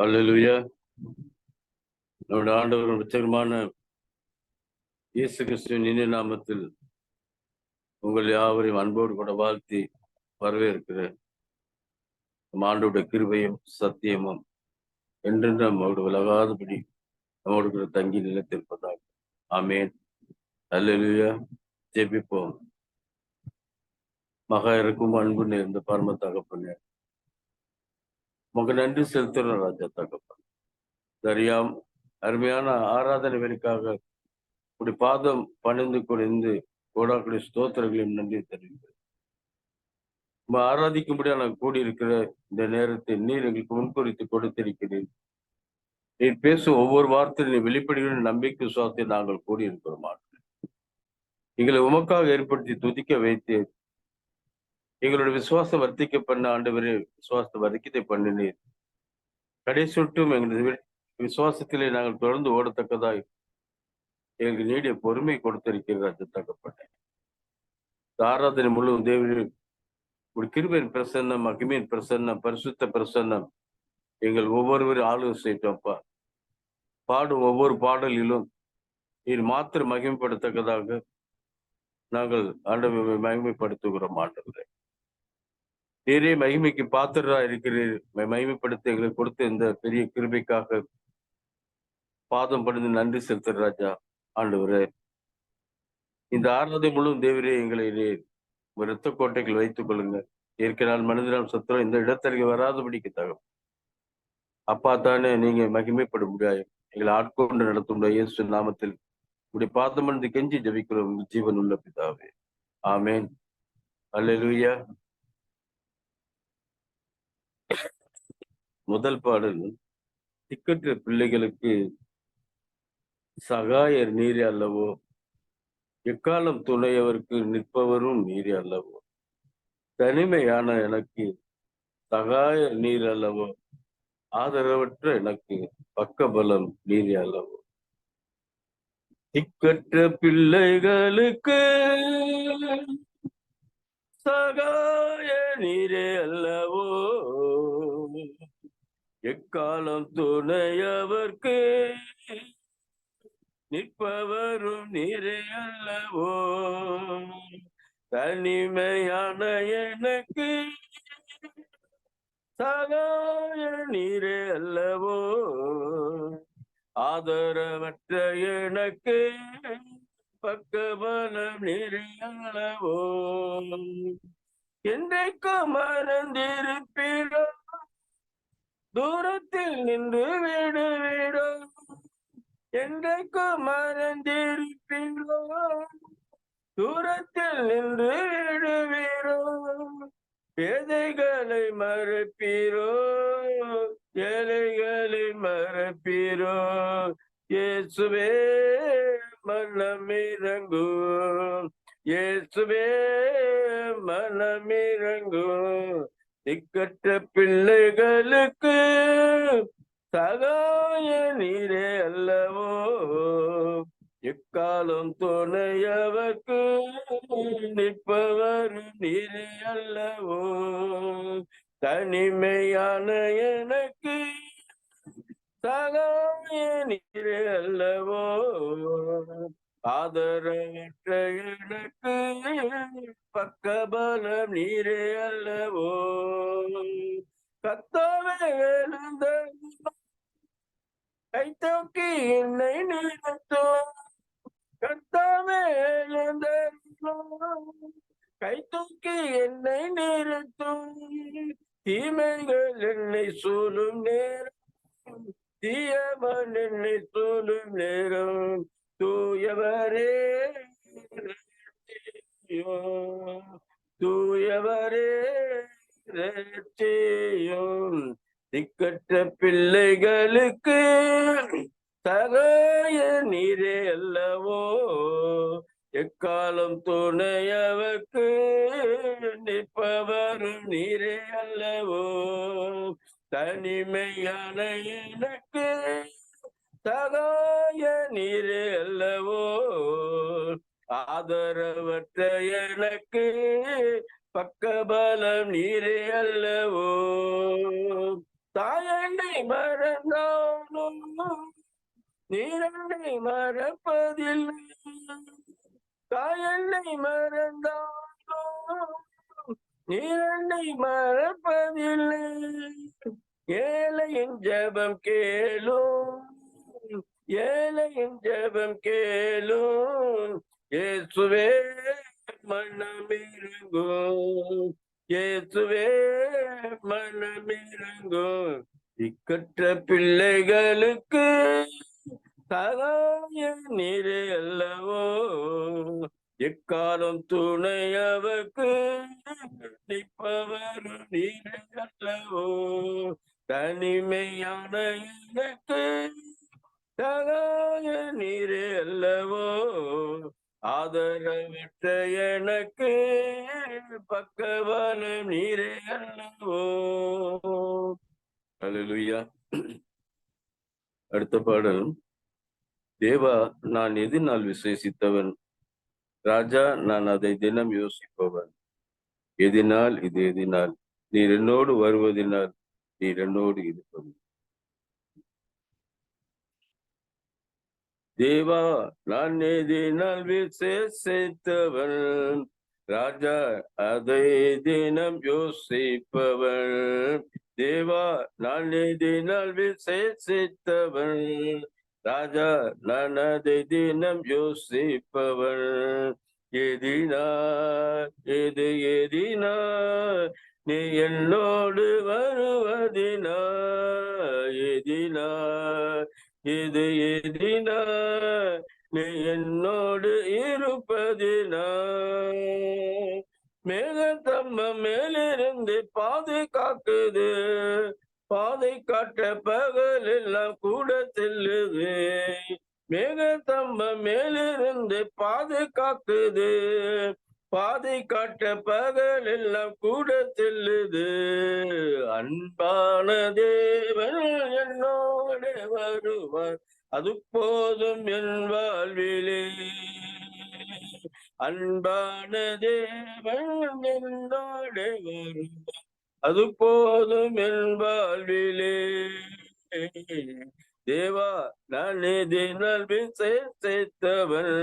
அல்லேலூயா. நம்முடைய ஆண்டவரும் இரட்சகருமான இயேசு கிறிஸ்துவின் இனிய நாமத்தில் உங்கள் யாவரையும் அன்போடு கூட வாழ்த்தி வரவேற்கிறேன். நம் ஆண்டோட கிருபையும் சத்தியமும் என்றென்று நம்மோடு விலகாதபடி நம்மோடு கூட தங்கி நிலைத்திருப்பதாக. ஆமேன். அல்லேலூயா. ஜெபிப்போம். மகா இருக்கும் அன்பு நேர்ந்த பரம தகப்பனே, உமக்கு நன்றி செலுத்துகிற ராஜா தகப்பன். சரியாம் அருமையான ஆராதனை வேலைக்காக உடைய பாதம் பணிந்து குறைந்து கோடாக்குடி ஸ்தோத்திரங்களையும் நன்றி தெரிவிக்கிறேன். நம்ம ஆராதிக்கும்படியா நான் கூடியிருக்கிற இந்த நேரத்தை நீர் எங்களுக்கு முன்குறித்து கொடுத்திருக்கிறேன். நீர் பேசும் ஒவ்வொரு வார்த்தையும் நீ வெளிப்படுகிற நம்பிக்கை விசுவாசத்தை நாங்கள் கூடியிருக்கிறோம். எங்களை உமக்காக ஏற்படுத்தி துதிக்க வைத்து எங்களுடைய விசுவாசம் வர்த்திக்க பண்ண ஆண்டவரே, விசுவாசத்தை வர்த்திக்கத்தை பண்ணினீர். கடைசி விட்டும் எங்களது விசுவாசத்திலே நாங்கள் தொடர்ந்து ஓடத்தக்கதாய் எங்களுக்கு நீடிய பொறுமை கொடுத்திருக்கிறார் தகப்பட்டேன். ஆராதனை முழு தேவரே, ஒரு கிருபையின் பிரசன்னம், மகிமையின் பிரசன்னம், பரிசுத்த பிரசன்னம் எங்கள் ஒவ்வொருவரும் ஆளுகை செய்தோம்ப்பா. பாடும் ஒவ்வொரு பாடலிலும் நீர் மாத்திரம் மகிமைப்படத்தக்கதாக நாங்கள் ஆண்டவரை மகிமைப்படுத்துகிறோம். ஆண்டவரை நீரே மகிமைக்கு பாத்திரரா இருக்கிறீர். மகிமைப்படுத்த எங்களுக்கு கொடுத்த இந்த பெரிய கிருபைக்காக பாதம் பணிந்து நன்றி செலுத்துற ராஜா. ஆண்டவரே, இந்த ஆராதனை முழுவதும் தேவரே எங்களை இரத்த கோட்டைகள் வைத்துக் கொள்ளுங்க. ஏற்கனால் மனிதனால் சத்துரம் இந்த இடத்திற்கு வராதபடிக்கு தகும். அப்பா தானே நீங்க மகிமைப்பட முடியாது. எங்களை ஆட்கொண்டு நடத்தும் இயேசு நாமத்தில் உடைய பாதம் பணிந்து கெஞ்சி ஜபிக்கிறோம் ஜீவன் உள்ள பிதாவே. ஆமேன். அல்லேலூயா. முதல் பாடல், திக்கற்ற பிள்ளைகளுக்கு சகாயர் நீரே அல்லவோ, எக்காலம் துணையவருக்கு நிற்பவரும் நீரே அல்லவோ, தனிமையான எனக்கு சகாயர் நீர் அல்லவோ, ஆதரவற்ற எனக்கு பக்கபலம் நீரே அல்லவோ. திக்கற்ற பிள்ளைகளுக்கு சகாய நீரே அல்லவோ, எக்காலம் துணையவர்க்கு நிற்பவரும் நீரே அல்லவோ, தனிமையான எனக்கு சகாய நீரே அல்லவோ, ஆதரவற்ற எனக்கு பக்கபலம் நீரே அல்லவோ. என்றைக்கும் மறந்திருப்பீரோ, தூரத்தில் நின்று விடுவீரோ, என்றைக்கும் மறந்திருப்பீரோ, தூரத்தில் நின்று விடுவீரோ, பேதைகளை மறப்பீரோ, ஏழைகளை மறப்பீரோ, இயேசுவே மனமிரங்கும், இயேசுவே மனமிரங்கும். திக்கற்ற பிள்ளைகளுக்கு சகாய நீரே அல்லவோ, எக்காலம் துணையவர்க்கு நிற்பவர் நீரே அல்லவோ, தனிமையான எனக்கு சகாய நீரே அல்லவோ, ஆதரவற்ற எனக்கு பக்கபலம் நீரே அல்லவோ. கர்த்தாவே எழுந்த கை தூக்கி என்னை நிறுத்தும், கர்த்தாவே எழுந்த கை தூக்கி என்னை நிறுத்தும், தீமைகள் என்னை சூழும் நேரம், தீயவன் என்னை சூழும் நேரம், தூயவரே தூயவரே ரட்சியும். திக்கற்ற பிள்ளைகளுக்கு சகாய நீரே அல்லவோ, எக்காலம் துணையவர்க்கு நிற்பவரும் நீரே அல்லவோ, தனிமையான எனக்கு சகாய நீரே அல்லவோ, ஆதரவற்ற எனக்கு பக்கபலம் நீரே அல்லவோ, தாயண்டை மறந்தாலும் நீரண்டை மறப்பதில்லை. தாயண்டை மறந்தாலும் நீரண்டை மறப்பதில்லை. ஏழையின் ஜெபம் கேளும், ஏழையின் ஜெபம் கேளும். இயேசுவே மனமிருங்கும், இயேசுவே மனமிருங்கும். இக்கற்ற பிள்ளைகளுக்கு சகாய நீரே அல்லவோ, எக்காலம் துணையவர்க்கு நிற்பவர் நீரே அல்லவோ. தனிமையான எனக்கு சகாய நீரே அல்லவோ, ஆதரவற்ற எனக்கு பக்கபலம் நீரே அல்லவோ. அல்லேலூயா. அடுத்த பாடல். தேவா, நான் எதினால் விசேஷித்தவன், ராஜா நான் அதை தினம் யோசிப்பவன். எதினால் இது எதினால், நீர் என்னோடு வருவதினால், நீர் என்னோடு இருப்பது. தேவா, நான் எதினால் விசேஷித்தவன், ராஜா அதை தினம் யோசிப்பவன். தேவா, நான் எதினால் விசேஷித்தவன், ராஜா நான் அதை தினம் யோசிப்பவன். எதினால் இது எதினால், நீ என்னோடு வருவதினா, எதினால் இது எதினால், நீ என்னோடு இருப்பதினா. மேகத்தம்பம் மேலிருந்து பாதுகாக்குது, பாதை காட்ட பகல் எல்லாம் கூட செல்லுது. மேகத்தம்பம் மேலிருந்து பாதுகாக்குது, பாதை காட்ட பகல் எல்லாம் கூட செல்லுது. அன்பான தேவன் என்னோடு வருவார், அது போதும் என் வாழ்விலே. அன்பான தேவன் என்னோடு வருவார், அது போதும் என் வாழ்விலே. தேவா, நான் தினம் விசேஷித்தவன்,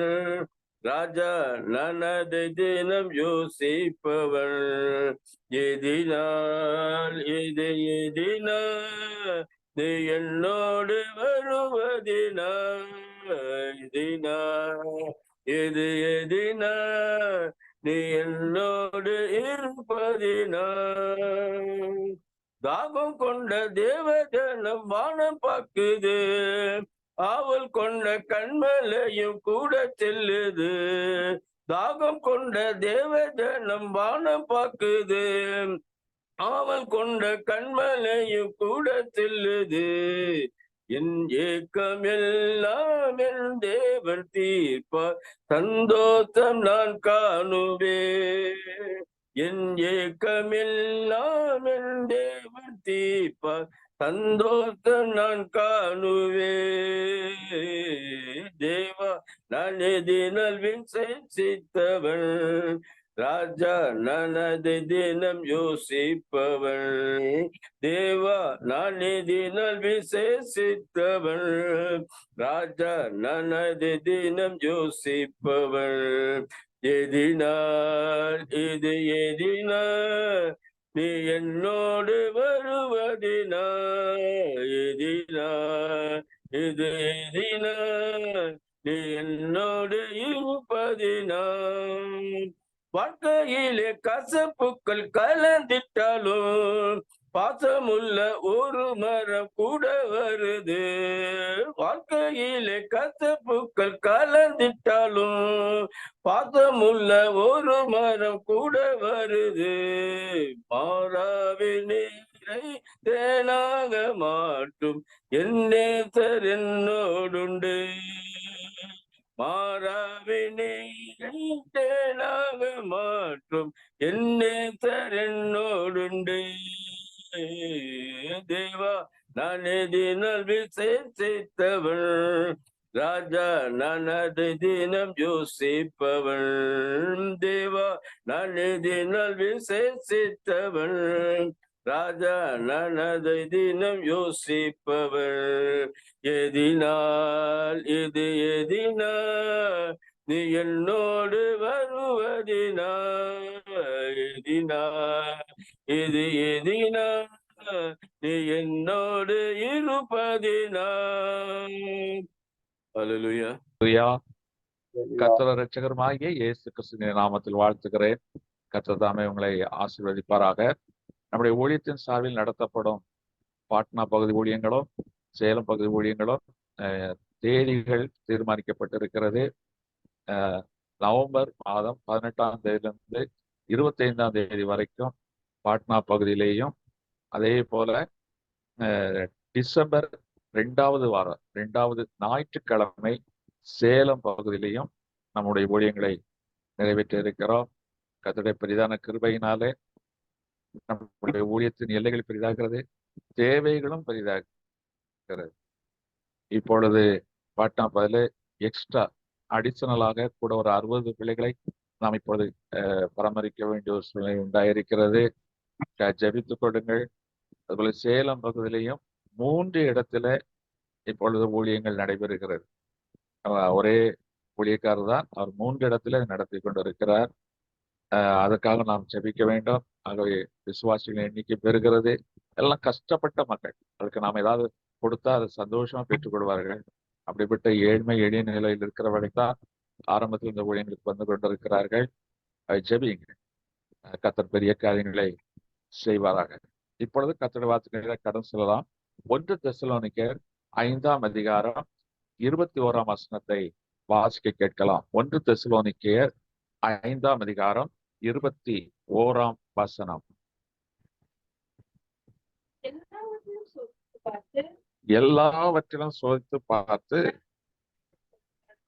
ராஜா நான் அதை தினம் யோசிப்பவன். எதினால் இது எதினால், நீ என்னோடு வருவதினா, எதினால் இது எதினால், நீ என்னோடு இருப்பதினா. தாகம் கொண்ட தேவஜனம் வானம் பார்க்குது, ஆவல் கொண்ட கண்மலையும் கூட செல்லுது. தாகம் கொண்ட தேவஜனம் வானம் பார்க்குது, ஆவல் கொண்ட கண்மலையும் கூட செல்லுது. என் ஏக்கம் எல்லாம் என் தேவன் தீர்ப்பார், சந்தோஷம் நான் காணுவேன். என் ஏக்கம் எல்லாம் என் தேவன் தீர்ப்பார், சந்தோஷம் நான் காணுவேன். தேவா, நான் எதினால் விசேஷித்தவன், ராஜா நான் அதை தினம் யோசிப்பவன். தேவா, நான் எதினால் விசேஷித்தவன், ராஜா நான் அதை தினம் யோசிப்பவன். எதினால் இது எதினால், நீ என்னோடு வருவதினா, எதினால் இது எதினால், நீ என்னோடு இருப்பதினா. வாழ்க்கையிலே கசப்புக்கள் கலந்திட்டாலும் பாசமுள்ள ஒரு மரம் கூட வருது. வாழ்க்கையிலே கசப்புக்கள் கலந்திட்டாலும் பாசமுள்ள ஒரு மரம் கூட வருது. மாறாவில் நீரை தேனாக மாட்டும் என் நேசர் என்னோடுண்டு. மாறாவினை தேனாக மாற்றும் என் நேசர் என்னோடுண்டு. தேவா, நான் எதினால் விசேஷித்தவன், ராஜா நான் அதை தினம் யோசிப்பவன். தேவா, நான் எதினால் விசேஷித்தவன், ராஜா நனதை தினம் யோசிப்பவர். எதினால் இது எதினால் நீ என்னோடு வருவதினா, எதினால் இது எதினா நீ என்னோடு இருப்பதினா. அல்லேலூயா. கர்த்தர் இரட்சகருமாகிய இயேசு கிறிஸ்துவின் நாமத்தில் வாழ்த்துகிறேன். கர்த்தர் தாமே உங்களை ஆசீர்வதிப்பாராக. நம்முடைய ஊழியத்தின் சார்பில் நடத்தப்படும் பாட்னா பகுதி ஊழியங்களும் சேலம் பகுதி ஊழியங்களும் தேதிகள் தீர்மானிக்கப்பட்டிருக்கிறது. நவம்பர் மாதம் 18ஆம் தேதியிலிருந்து 25ஆம் தேதி வரைக்கும் பாட்னா பகுதியிலேயும், அதே போல டிசம்பர் 2வது வாரம் 2வது ஞாயிற்றுக்கிழமை சேலம் பகுதியிலையும் நம்முடைய ஊழியங்களை நிறைவேற்ற இருக்கிறோம். கர்த்தருடைய பெரிதான கிருபையினாலே நம்முடைய ஊழியத்தின் எல்லைகள் பெரிதாகிறது, தேவைகளும் பெரிதாகிறது. இப்பொழுது பாட்னா பதில் எக்ஸ்ட்ரா அடிஷனலாக கூட ஒரு 60 பிள்ளைகளை நாம் இப்பொழுது பராமரிக்க வேண்டிய ஒரு சூழ்நிலை உண்டாயிருக்கிறது. ஜெபித்துக் கொடுங்கள். அதுபோல சேலம் பகுதியிலையும் 3 இடத்துல இப்பொழுது ஊழியங்கள் நடைபெறுகிறது. ஒரே ஊழியக்காரர் தான், அவர் 3 இடத்துல நடத்தி கொண்டிருக்கிறார். அதுக்காக நாம் ஜெபிக்க வேண்டும். ஆகவே விசுவாசிகளின் எண்ணிக்கை பெறுகிறது. எல்லாம் கஷ்டப்பட்ட மக்கள், அதுக்கு நாம் ஏதாவது கொடுத்தா அதை சந்தோஷமா பெற்றுக்கொள்வார்கள். அப்படிப்பட்ட ஏழ்மை எளிய நிலையில் இருக்கிறவர்கள் தான் ஆரம்பத்தில் இந்த ஊழியங்களுக்கு வந்து கொண்டிருக்கிறார்கள். ஜெபிங்க, கர்த்தர் பெரிய காரியங்களை செய்வாராக. இப்பொழுது கர்த்தருடைய வார்த்தைகளை கடன் செல்லலாம். 1 தெசலோனிக்கேயர் 5ஆம் அதிகாரம் 21ஆம் வசனத்தை வாசிக்க கேட்கலாம். 1 தெசலோனிக்கேயர் 5ஆம் அதிகாரம் 21ஆம் வசனம். எல்லாவற்றிலும் சோதித்து பார்த்து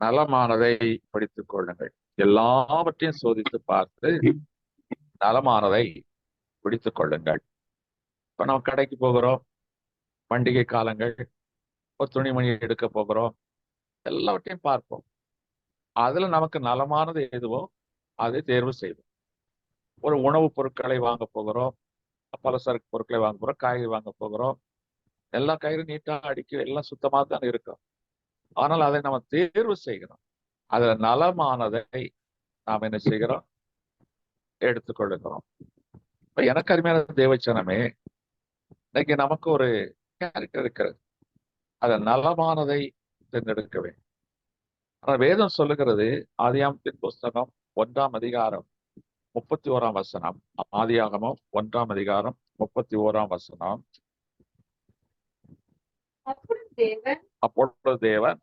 நலமானதை படித்துக் கொள்ளுங்கள். எல்லாவற்றையும் சோதித்து பார்த்து நலமானதை பிடித்துக் கொள்ளுங்கள். இப்ப நம்ம கடைக்கு போகிறோம், பண்டிகை காலங்கள், ஒரு துணிமணி எடுக்க போகிறோம், எல்லாவற்றையும் பார்ப்போம். அதுல நமக்கு நலமானது எதுவோ அதை தேர்வு செய்வோம். ஒரு உணவுப் பொருட்களை வாங்க போகிறோம், பலசரக்கு பொருட்களை வாங்க போகிறோம், காய்கறி வாங்க போகிறோம். எல்லா காய்கறியும் நீட்டா அடிக்க எல்லாம் சுத்தமாக தான் இருக்கும். ஆனால் அதை நம்ம தேர்வு செய்கிறோம். அதுல நலமானதை நாம் என்ன செய்கிறோம்? எடுத்துக்கொள்ளுகிறோம். இப்ப எனக்கு அருமையான தேவச்சனமே, இன்னைக்கு நமக்கு ஒரு கேரக்டர் இருக்கிறது. அத நலமானதை தேர்ந்தெடுக்க வேண்டும். ஆனா வேதம் சொல்லுகிறது, ஆதியாகமத்தின் புஸ்தகம் 1ஆம் அதிகாரம் 31ஆம் வசனம். ஆதியாகமம் 1ஆம் அதிகாரம் 31ஆம் வசனம். அப்பொழுது தேவன்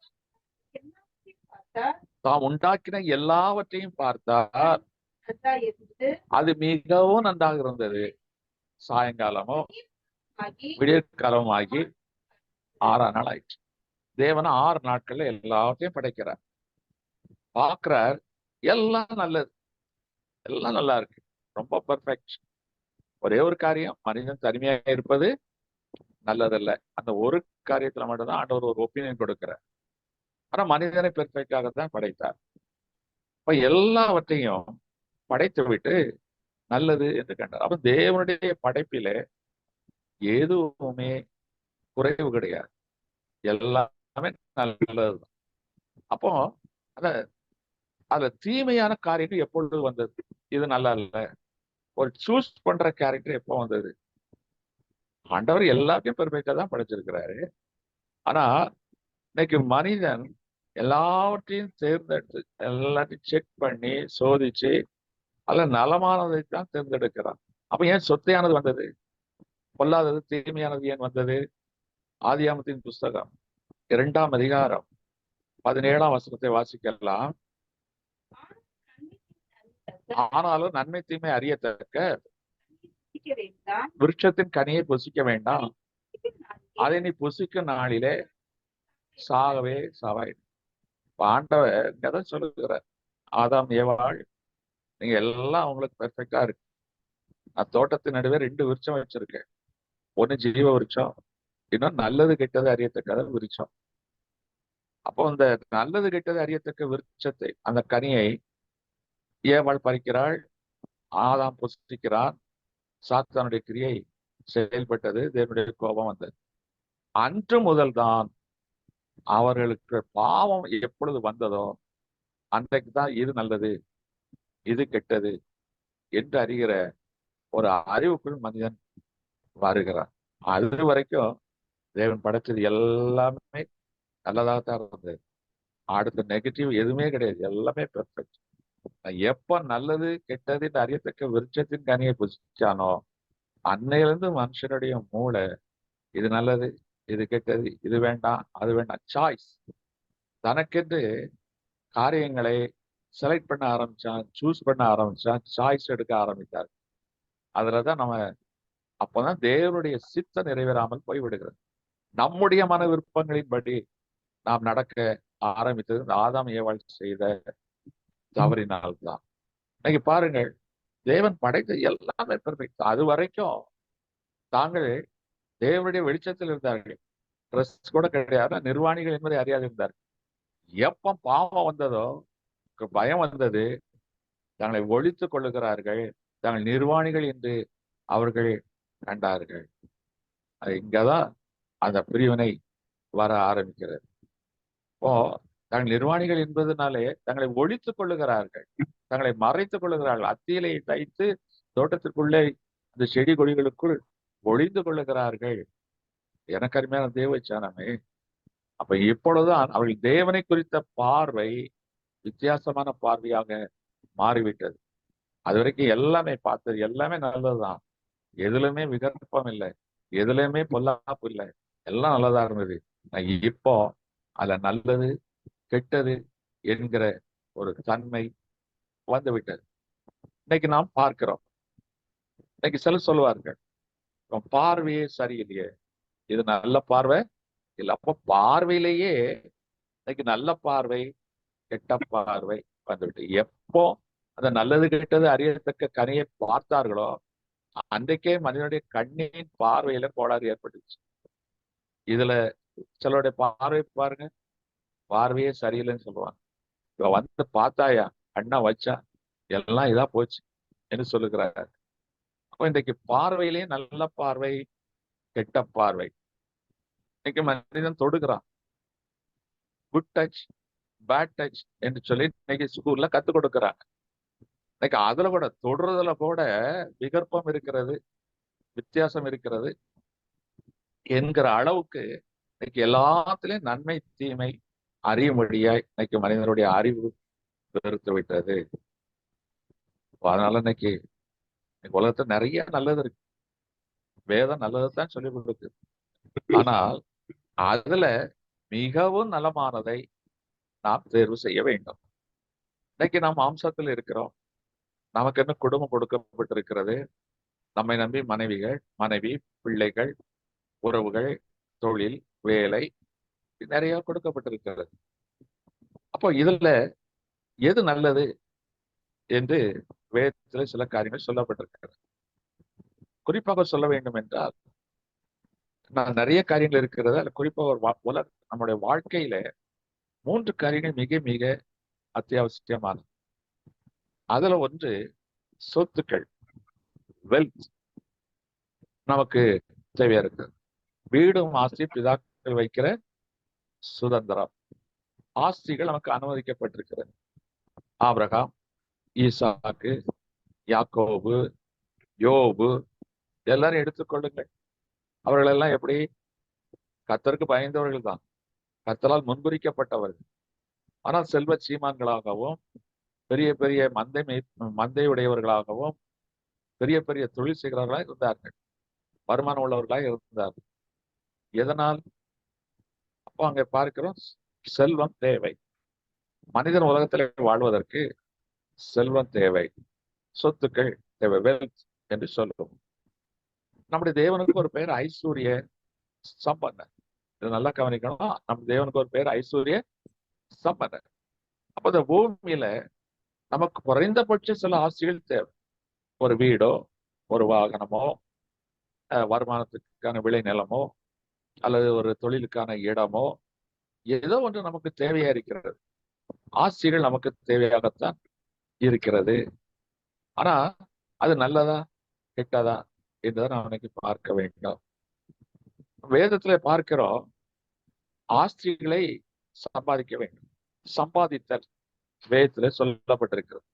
தாம் உண்டாக்கின எல்லாவற்றையும் பார்த்தார், அது மிகவும் நன்றாக இருந்தது. சாயங்காலமோ விடியற்காலமும் ஆகி 6ஆம் நாள் ஆயிடுச்சு. தேவன் 6 நாட்கள்ல எல்லாத்தையும் படைக்கிறார். பார்க்கிறார், எல்லாம் நல்லது, எல்லாம் நல்லா இருக்கு, ரொம்ப பெர்ஃபெக்ட். ஒரே ஒரு காரியம், மனிதன் தனிமையாக இருப்பது நல்லதல்ல. அந்த ஒரு காரியத்துல மட்டும்தான் ஆண்டவர் ஒரு ஒப்பீனியன் கொடுக்கிறார். ஆனா மனிதனை பெர்ஃபெக்டாகத்தான் படைத்தார். இப்ப எல்லாவற்றையும் படைத்து விட்டு நல்லது என்று கண்டார். அப்ப தேவனுடைய படைப்பிலே எதுவுமே குறைவு கிடையாது, எல்லாமே நல்லதுதான். அப்போ அதுல தீமையான காரியங்கள் எப்பொழுது வந்தது? இது நல்லா இல்ல. ஒரு சூஸ் பண்ற கேரக்டர் எப்போ வந்தது? ஆண்டவர் எல்லாத்தையும் பெர்ஃபெக்டா தான் படைச்சிருக்கிறாரு. ஆனா இன்னைக்கு மனிதன் எல்லாவற்றையும் தேர்ந்தெடுத்து எல்லாத்தையும் செக் பண்ணி சோதிச்சு அதுல நலமானதை தான் தேர்ந்தெடுக்கிறான். அப்ப ஏன் சொத்தையானது வந்தது? பொல்லாதது தீமையானது ஏன் வந்தது? ஆதியாகமத்தின் புஸ்தகம் 2ஆம் அதிகாரம் 17ஆம் வசனத்தை வாசிக்கலாம். ஆனாலும் நன்மை தீமை அறியத்தக்க விருட்சத்தின் கனியை புசிக்க வேண்டாம், அதை நீ புசிக்கும் நாளிலே சாகவே சாவாய். ஆண்டவர் கதை சொல்லுகிறார், ஆதாம் ஏவாள் நீங்க எல்லாம் உங்களுக்கு பெர்ஃபெக்டா இருக்கு. நான் தோட்டத்தின் நடுவே 2 விருட்சம் வச்சிருக்கேன். ஒண்ணு ஜீவ விருட்சம், இன்னும் நல்லது கெட்டது அறியத்தக்க விருட்சம். அப்போ இந்த நல்லது கெட்டது அறியத்தக்க விருட்சத்தை, அந்த கனியை ஏவாள் பறிக்கிறாள், ஆதாம் புசிக்கிறான். சாத்தானுடைய கிரியை செயல்பட்டது, தேவனுடைய கோபம் வந்தது. அன்று முதல்தான் அவர்களுக்கு பாவம் எப்பொழுது வந்ததோ அன்றைக்கு தான் இது நல்லது, இது கெட்டது என்று அறிகிற ஒரு அறிவுக்குள் மனிதன் வருகிறான். அது வரைக்கும் தேவன் படைச்சது எல்லாமே நல்லதாகத்தான் இருந்தது. அடுத்த நெகட்டிவ் எதுவுமே கிடையாது, எல்லாமே பெர்ஃபெக்ட். எப்ப நல்லது கெட்டது என்று அறியத்தக்க விருட்சத்தின் கனியை புசிச்சானோ அன்னையிலிருந்து மனுஷனுடைய மூளை இது நல்லது, இது கெட்டது, இது வேண்டாம், அது வேண்டாம், சாய்ஸ். தனக்கென்று காரியங்களை செலக்ட் பண்ண ஆரம்பிச்சான், சூஸ் பண்ண ஆரம்பிச்சான், சாய்ஸ் எடுக்க ஆரம்பித்தார். அதுலதான் நம்ம அப்பதான் தேவனுடைய சித்தம் நிறைவேறாமல் போய்விடுகிறது. நம்முடைய மன விருப்பங்களின்படி நாம் நடக்க ஆரம்பித்தது இந்த ஆதாம் ஏவாள் செய்த தவறினால்தான். இன்னைக்கு பாருங்கள், தேவன் படைத்த எல்லாமே பெர்ஃபெக்ட். அது வரைக்கும் தாங்கள் தேவனுடைய வெளிச்சத்தில் இருந்தார்கள், ட்ரெஸ் கூட கிடையாது, நிர்வாணிகள் என்பதை அறியாது இருந்தார்கள். எப்ப பாவம் வந்ததோ பயம் வந்தது, தங்களை ஒழித்துக் கொள்ளுகிறார்கள், தாங்கள் நிர்வாணிகள் என்று அவர்கள் கண்டார்கள். இங்கதான் அந்த பிரிவினை வர ஆரம்பிக்கிறது. இப்போ தாங்கள் நிர்வாணிகள் என்பதனாலே தங்களை ஒழித்துக் கொள்ளுகிறார்கள், தங்களை மறைத்துக் கொள்ளுகிறார்கள், அத்தியிலை தைத்து தோட்டத்திற்குள்ளே அந்த செடி கொடிகளுக்குள் ஒளிந்து கொள்ளுகிறார்கள். எனக்கு அருமையான தேவச்சானமே, அப்ப இப்பொழுதுதான் அவர்கள் தேவனை குறித்த பார்வை வித்தியாசமான பார்வையாக மாறிவிட்டது. அது வரைக்கும் எல்லாமே பார்த்தது எல்லாமே நல்லதுதான், எதுலையுமே விகற்பம் இல்லை, எதுலையுமே பொல்லாப்பு இல்லை, எல்லாம் நல்லதா இருந்தது. இப்போ அதுல நல்லது கெட்டது என்கிற ஒரு தன்மை வந்து விட்டது. இன்னைக்கு நாம் பார்க்கிறோம். இன்னைக்கு சிலர் சொல்லுவார்கள், பார்வையே சரியில்லையே, இது நல்ல பார்வை இல்லை. அப்போ பார்வையிலேயே இன்னைக்கு நல்ல பார்வை கெட்ட பார்வை வந்துவிட்டு, எப்போ அந்த நல்லது கெட்டது அறியத்தக்க கனியை பார்த்தார்களோ அன்றைக்கே மனிதனுடைய கண்ணின் பார்வையில கோளாறு ஏற்பட்டுச்சு. இதுல சிலருடைய பார்வை பாருங்க, பார்வையே சரியில்லைன்னு சொல்லுவாங்க. இவ வந்து பார்த்தாயா, கண்ணா வச்சா எல்லாம் இதா போச்சு என்று சொல்லுகிறார். அப்போ இன்றைக்கு பார்வையிலேயே நல்ல பார்வை கெட்ட பார்வை. இன்னைக்கு மனிதன் தொடுகிறான், குட் டச் பேட் டச் என்று சொல்லி இன்னைக்கு ஸ்கூல்ல கத்துக் கொடுக்கிறாங்க. இன்னைக்கு அதுல கூட தொடுறதுல கூட விகற்பம் இருக்கிறது, வித்தியாசம் இருக்கிறது என்கிற அளவுக்கு இன்னைக்கு எல்லாத்திலையும் நன்மை தீமை அறியும்படியாய் இன்னைக்கு மனிதனுடைய அறிவு பெருத்து விட்டது. அதனால இன்னைக்கு உலகத்துல நிறைய நல்லது இருக்கு, வேதம் நல்லதுதான் சொல்லிக் கொடுக்கு. ஆனால் அதுல மிகவும் நலமானதை நாம் தேர்வு செய்ய வேண்டும். இன்னைக்கு நாம் மாம்சத்தில் இருக்கிறோம், நமக்கு என்ன குடும்பம் கொடுக்கப்பட்டிருக்கிறது, நம்மை நம்பி மனைவி பிள்ளைகள், உறவுகள், தொழில், வேலை நிறைய கொடுக்கப்பட்டிருக்கிறது. அப்போ இதுல எது நல்லது என்று வேதத்துல சில காரியங்கள் சொல்லப்பட்டிருக்கிறது. குறிப்பாக சொல்ல வேண்டும் என்றால், நிறைய காரியங்கள் இருக்கிறது. அதுல குறிப்பாக நம்முடைய வாழ்க்கையில 3 காரியங்கள் மிக மிக அத்தியாவசியமானது. அதுல ஒன்று சொத்துக்கள், வெல்த் நமக்கு தேவையா இருக்கு. வீடும் ஆஸ்தி பிதாக்கள் வைக்கிற சுதந்திரம், ஆஸ்திகள் நமக்கு அனுமதிக்கப்பட்டிருக்கிறது. ஆபிரகாம், ஈசாக்கு, யாக்கோபு, யோபு எல்லாரும் எடுத்துக்கொள்ளுங்கள். அவர்கள் எல்லாம் எப்படி? கர்த்தருக்கு பயந்தவர்கள் தான், கர்த்தரால் முன்குறிக்கப்பட்டவர்கள். ஆனால் செல்வ சீமான்களாகவும் பெரிய பெரிய மந்தை உடையவர்களாகவும் பெரிய பெரிய தொழில் செய்கிறவர்களாக இருந்தார்கள், வருமானம் உள்ளவர்களாக இருந்தார்கள். எதனால்? அப்போ அங்கே பார்க்கிறோம், செல்வம் தேவை. மனிதன் உலகத்தில் வாழ்வதற்கு செல்வம் தேவை, சொத்துக்கள் தேவை, வெல்த் என்று சொல்லுவோம். நம்முடைய தேவனுக்கு ஒரு பெயர் ஐஸ்வர்ய சம்பந்தர். இது நல்லா கவனிக்கணும். நம்ம தேவனுக்கு ஒரு பெயர் ஐஸ்வர்ய சம்பந்தர். அப்ப இந்த பூமியில நமக்கு குறைந்தபட்ச சில ஆசைகள் தேவை. ஒரு வீடோ, ஒரு வாகனமோ, வருமானத்துக்கான விளை நிலமோ, அல்லது ஒரு தொழிலுக்கான இடமோ, ஏதோ ஒன்று நமக்கு தேவையா இருக்கிறது. ஆசைகள் நமக்கு தேவையாகத்தான் இருக்கிறது. ஆனா அது நல்லதா கெட்டதா என்றுதான் நாம் இன்னைக்கு பார்க்க வேண்டும். வேதத்துல பார்க்கிறோம், ஆஸ்திரிகளை சம்பாதிக்க வேண்டும். சம்பாதித்தல் வேதத்துல சொல்லப்பட்டிருக்கிறது.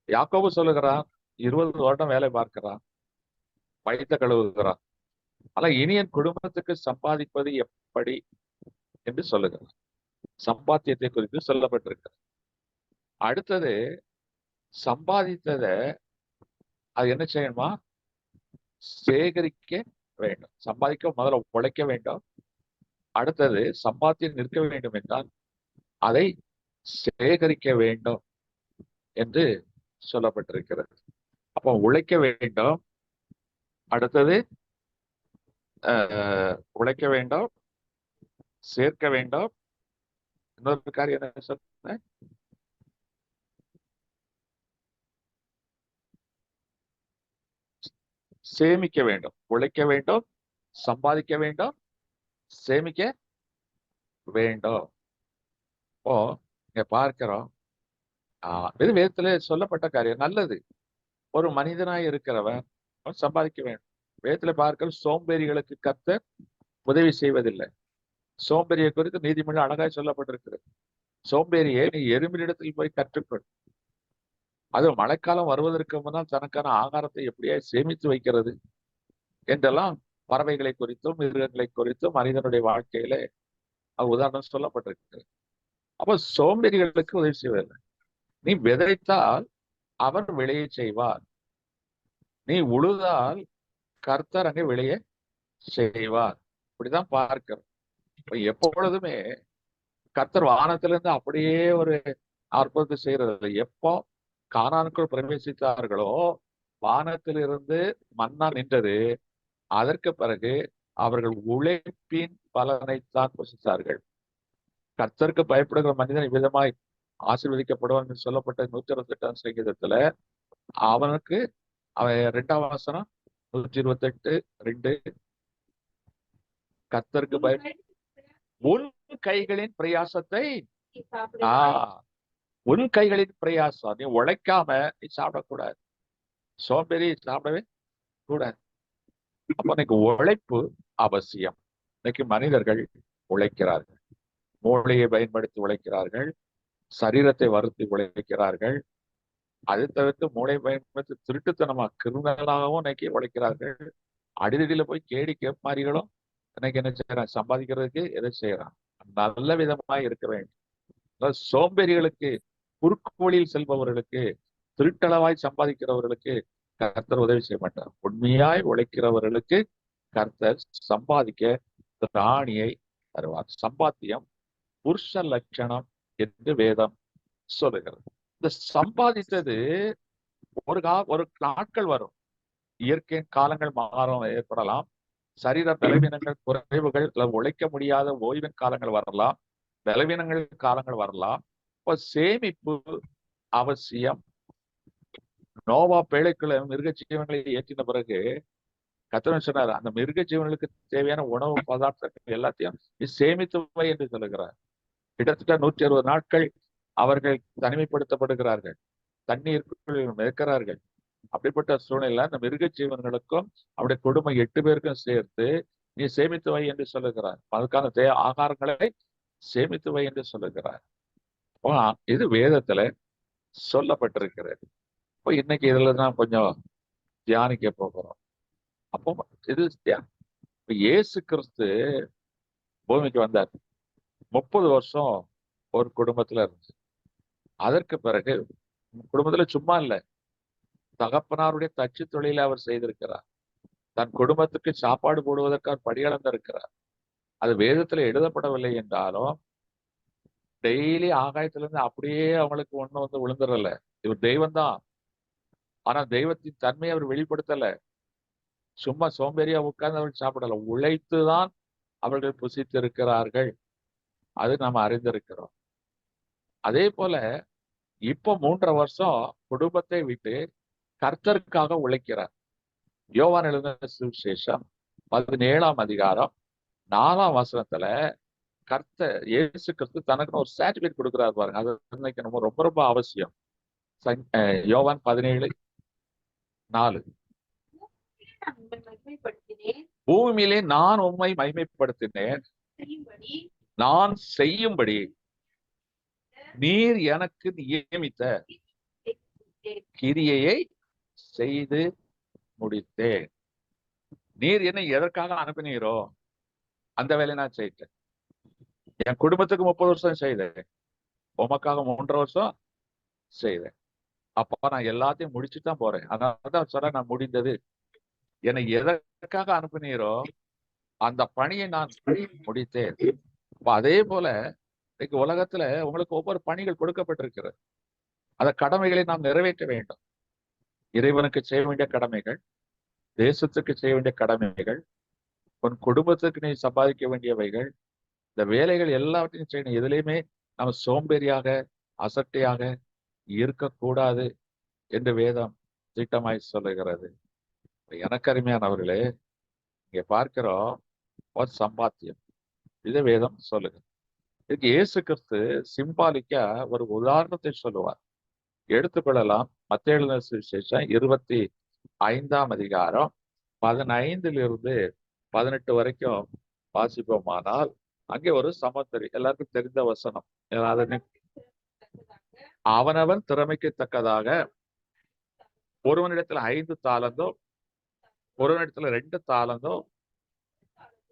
யாக்கோபு சொல்லுகிறான், 20 வருடம் வேலை பார்க்கிறான், வயிற்ற கழுவுகிறான். ஆனா இனி என் குடும்பத்துக்கு சம்பாதிப்பது எப்படி என்று சொல்லுகிறான். சம்பாத்தியத்தை குறித்து சொல்லப்பட்டிருக்கிறது. அடுத்தது சம்பாதித்தத அது என்ன செய்யணுமா? சேகரிக்க வேண்டும். சம்பாதிக்க முதல்ல உழைக்க வேண்டும். அடுத்தது சம்பாத்தியம் நிற்க வேண்டும் என்றால் அதை சேகரிக்க வேண்டும் என்று சொல்லப்பட்டிருக்கிறது. அப்போ உழைக்க வேண்டும். அடுத்தது உழைக்க வேண்டும், சேர்க்க வேண்டும். இன்னொரு காரியம் என்ன சொன்னேன்? சேமிக்க வேண்டும். உழைக்க வேண்டும், சம்பாதிக்க வேண்டும், சேமிக்க வேண்டும். இப்போ இங்க பார்க்கிறோம், இது வேதத்துல சொல்லப்பட்ட காரியம். நல்லது. ஒரு மனிதனாய் இருக்கிறவன் அவன் சம்பாதிக்க வேண்டும். வேதத்துல பார்க்கிற சோம்பேறிகளுக்கு கர்த்தர் உதவி செய்வதில்லை. சோம்பேறியை குறித்து நீதிமொழி அழகாய் சொல்லப்பட்டிருக்கிறது. சோம்பேறியை நீ எறும்பினிடத்தில் போய் கற்றுக்கொள். அது மழைக்காலம் வருவதற்கு முன்னால் தனக்கான ஆகாரத்தை எப்படியா சேமித்து வைக்கிறது என்றெல்லாம் பறவைகளை குறித்தும் மிருகங்களை குறித்தும் மனிதனுடைய வாழ்க்கையில உதாரணம் சொல்லப்பட்டிருக்கு. அப்போ சோம்பேறிகளுக்கு உதவி செய்வதில்லை. நீ விதைத்தால் அவர் விளைய செய்வார். நீ உழுதால் கர்த்தர் அங்கே விளைய செய்வார். இப்படிதான் பார்க்கிறோம். எப்பொழுதுமே கர்த்தர் வானத்திலிருந்து அப்படியே ஒரு அற்புதத்தை செய்யறது. எப்போ கானானுக்குள் பிரவேசித்தார்களோ வானத்திலிருந்து மன்னா நின்றது. அதற்கு பிறகு அவர்கள் உழைப்பின் பலனைத்தான் புசித்தார்கள். கர்த்தருக்கு பயப்படுகிற மனிதன் விதமாய் ஆசீர்வதிக்கப்படுவான் என்று சொல்லப்பட்ட 128ஆம் சங்கீதத்துல அவனுக்கு அவன் 2ஆம் வசனம் 128:2 கர்த்தருக்கு உன் கைகளின் பிரயாசத்தை உன் கைகளின் பிரயாசம். நீ உழைக்காம நீ சாப்பிடக்கூடாது. சோம்பேறி சாப்பிடவே கூடாது. அப்ப இன்னைக்கு உழைப்பு அவசியம். இன்னைக்கு மனிதர்கள் உழைக்கிறார்கள், மூளையை பயன்படுத்தி உழைக்கிறார்கள், சரீரத்தை வருத்தி உழைக்கிறார்கள். அதை தவிர்த்து மூளை பயன்படுத்தி திருட்டுத்தனமா கிரிமினலாகவும் இன்னைக்கு உழைக்கிறார்கள். அடிதடியில போய் கேடி கேட்பாரிகளும் இன்னைக்கு என்ன செய்யறான்? சம்பாதிக்கிறதுக்கு எதை செய்யறான்? நல்ல விதமாய் இருக்க வேண்டும். சோம்பேறிகளுக்கு, குறுக்கு வழியில் செல்பவர்களுக்கு, திருட்டளவாய் சம்பாதிக்கிறவர்களுக்கு கர்த்தர் உதவி செய்ய மாட்டார். உண்மையாய் உழைக்கிறவர்களுக்கு கர்த்தர் சம்பாதிக்க ராணியை தருவார். சம்பாத்தியம் புருஷ லட்சணம் என்று வேதம் சொல்லுகிறது. இந்த சம்பாதித்தது ஒரு நாட்கள் வரும். இயற்கையின் காலங்கள் மாறும் ஏற்படலாம். சரீர பலவீனங்கள், குறைவுகள், உழைக்க முடியாத ஓய்வின் காலங்கள் வரலாம். பலவீனங்கள் காலங்கள் வரலாம். இப்போ சேமிப்பு அவசியம். நோவா பேழைக்குள்ள மிருக ஜீவன்களை ஏற்றின பிறகு கர்த்தர் சொன்னார், அந்த மிருக ஜீவன்களுக்கு தேவையான உணவு பதார்த்தங்கள் எல்லாத்தையும் சேமித்து வை என்று சொல்லுகிறார். கிட்டத்தட்ட 160 நாட்கள் அவர்கள் தனிமைப்படுத்தப்படுகிறார்கள், தண்ணீருக்குள் இருக்கிறார்கள். அப்படிப்பட்ட சூழ்நிலை அந்த மிருக ஜீவன்களுக்கும் அவருடைய குடும்பம் 8 பேருக்கும் சேர்த்து நீ சேமித்து வை என்று சொல்லுகிறார். அதுக்கான ஆகாரங்களை சேமித்து வை என்று சொல்லுகிறார். இது வேதத்துல சொல்லப்பட்டிருக்கிறது. இப்போ இன்னைக்கு இதுல தான் கொஞ்சம் தியானிக்க போகிறோம். அப்போ இது இப்ப இயேசு கிறிஸ்து பூமிக்கு வந்தார். 30 வருஷம் ஒரு குடும்பத்துல இருந்துச்சு. அதற்கு பிறகு குடும்பத்துல சும்மா இல்ல, தகப்பனாருடைய தச்சு தொழிலை அவர் செய்திருக்கிறார். தன் குடும்பத்துக்கு சாப்பாடு போடுவதற்கு படியளந்திருக்கிறார். அது வேதத்துல எழுதப்படவில்லை என்றாலும் டெய்லி ஆகாயத்திலிருந்து அப்படியே அவங்களுக்கு ஒண்ணு வந்து விழுந்துடல. இவர் தெய்வம்தான். ஆனா தெய்வத்தின் தன்மையை அவர் வெளிப்படுத்தல. சும்மா சோம்பேறியா உட்கார்ந்து அவர்கள் சாப்பிடல, உழைத்துதான் அவர்கள் புசித்திருக்கிறார்கள். அது நாம் அறிந்திருக்கிறோம். அதே போல இப்போ 3.5 வருஷம் குடும்பத்தை விட்டு கர்த்தருக்காக உழைக்கிறார். யோவான் எழுதின சுவிசேஷம் 17ஆம் அதிகாரம் 4ஆம் வசனத்துல கர்த்தர் இயேசு கிறிஸ்து தனக்கு ஒரு சர்டிபிகேட் கொடுக்கிறார் பாருங்க. அது இன்னைக்கு நம்ம ரொம்ப ரொம்ப அவசியம். யோவான் 17:4 உம்மை மகிமைப்படுத்தினேன். பூமியிலே நான் உம்மை மகிமைப்படுத்தினேன். செய்யும்படி நான் செய்யும்படி நீர் எனக்கு நியமித்த செய்தேன். கிரியையை செய்து முடித்தேன். நீர் என்னை எதற்காக அனுப்பினீரோ அந்த வேலையை நான் செய்தேன். என் குடும்பத்துக்கு 30 வருஷம் செய்தேன். உமக்காக 3.5 வருஷம் செய்தேன். அப்ப நான் எல்லாத்தையும் முடிச்சுட்டு தான் போறேன். அதனாலதான் சொல்ல நான் முடிந்தது. என்னை எதற்காக அனுப்பினீரோ அந்த பணியை நான் முடித்தேன். அப்ப அதே போல இன்னைக்கு உலகத்துல உங்களுக்கு ஒவ்வொரு பணிகள் கொடுக்கப்பட்டிருக்கிறது. அந்த கடமைகளை நாம் நிறைவேற்ற வேண்டும். இறைவனுக்கு செய்ய வேண்டிய கடமைகள், தேசத்துக்கு செய்ய வேண்டிய கடமைகள், உன் குடும்பத்துக்கு நீ சம்பாதிக்க வேண்டியவைகள், இந்த வேலைகள் எல்லாவற்றையும் செய்யணும். எதுலையுமே நம்ம சோம்பேறியாக அசட்டையாக இருக்கக்கூடாது என்று வேதம் திட்டமாய் சொல்லுகிறது. எனக்கு அருமையானவர்களே, இங்க பார்க்கிறோம் ஒரு சம்பாத்தியம். இதை வேதம் சொல்லுங்க. இதுக்கு இயேசு கிறிஸ்து சிம்பாலிக்கா ஒரு உதாரணத்தை சொல்லுவார். எடுத்துக்கொள்ளலாம். மத்தேயு எழுதின சுவிசேஷம் 25ஆம் அதிகாரம் 15 18 வரைக்கும் வாசிப்போமானால், அங்கே ஒரு சமத்தரி எல்லாருக்கும் தெரிந்த வசனம். அவனவன் திறமைக்கு தக்கதாக ஒருவனிடத்துல 5 தாலந்தோ, ஒருவனிடத்துல 2 தாலந்தோ,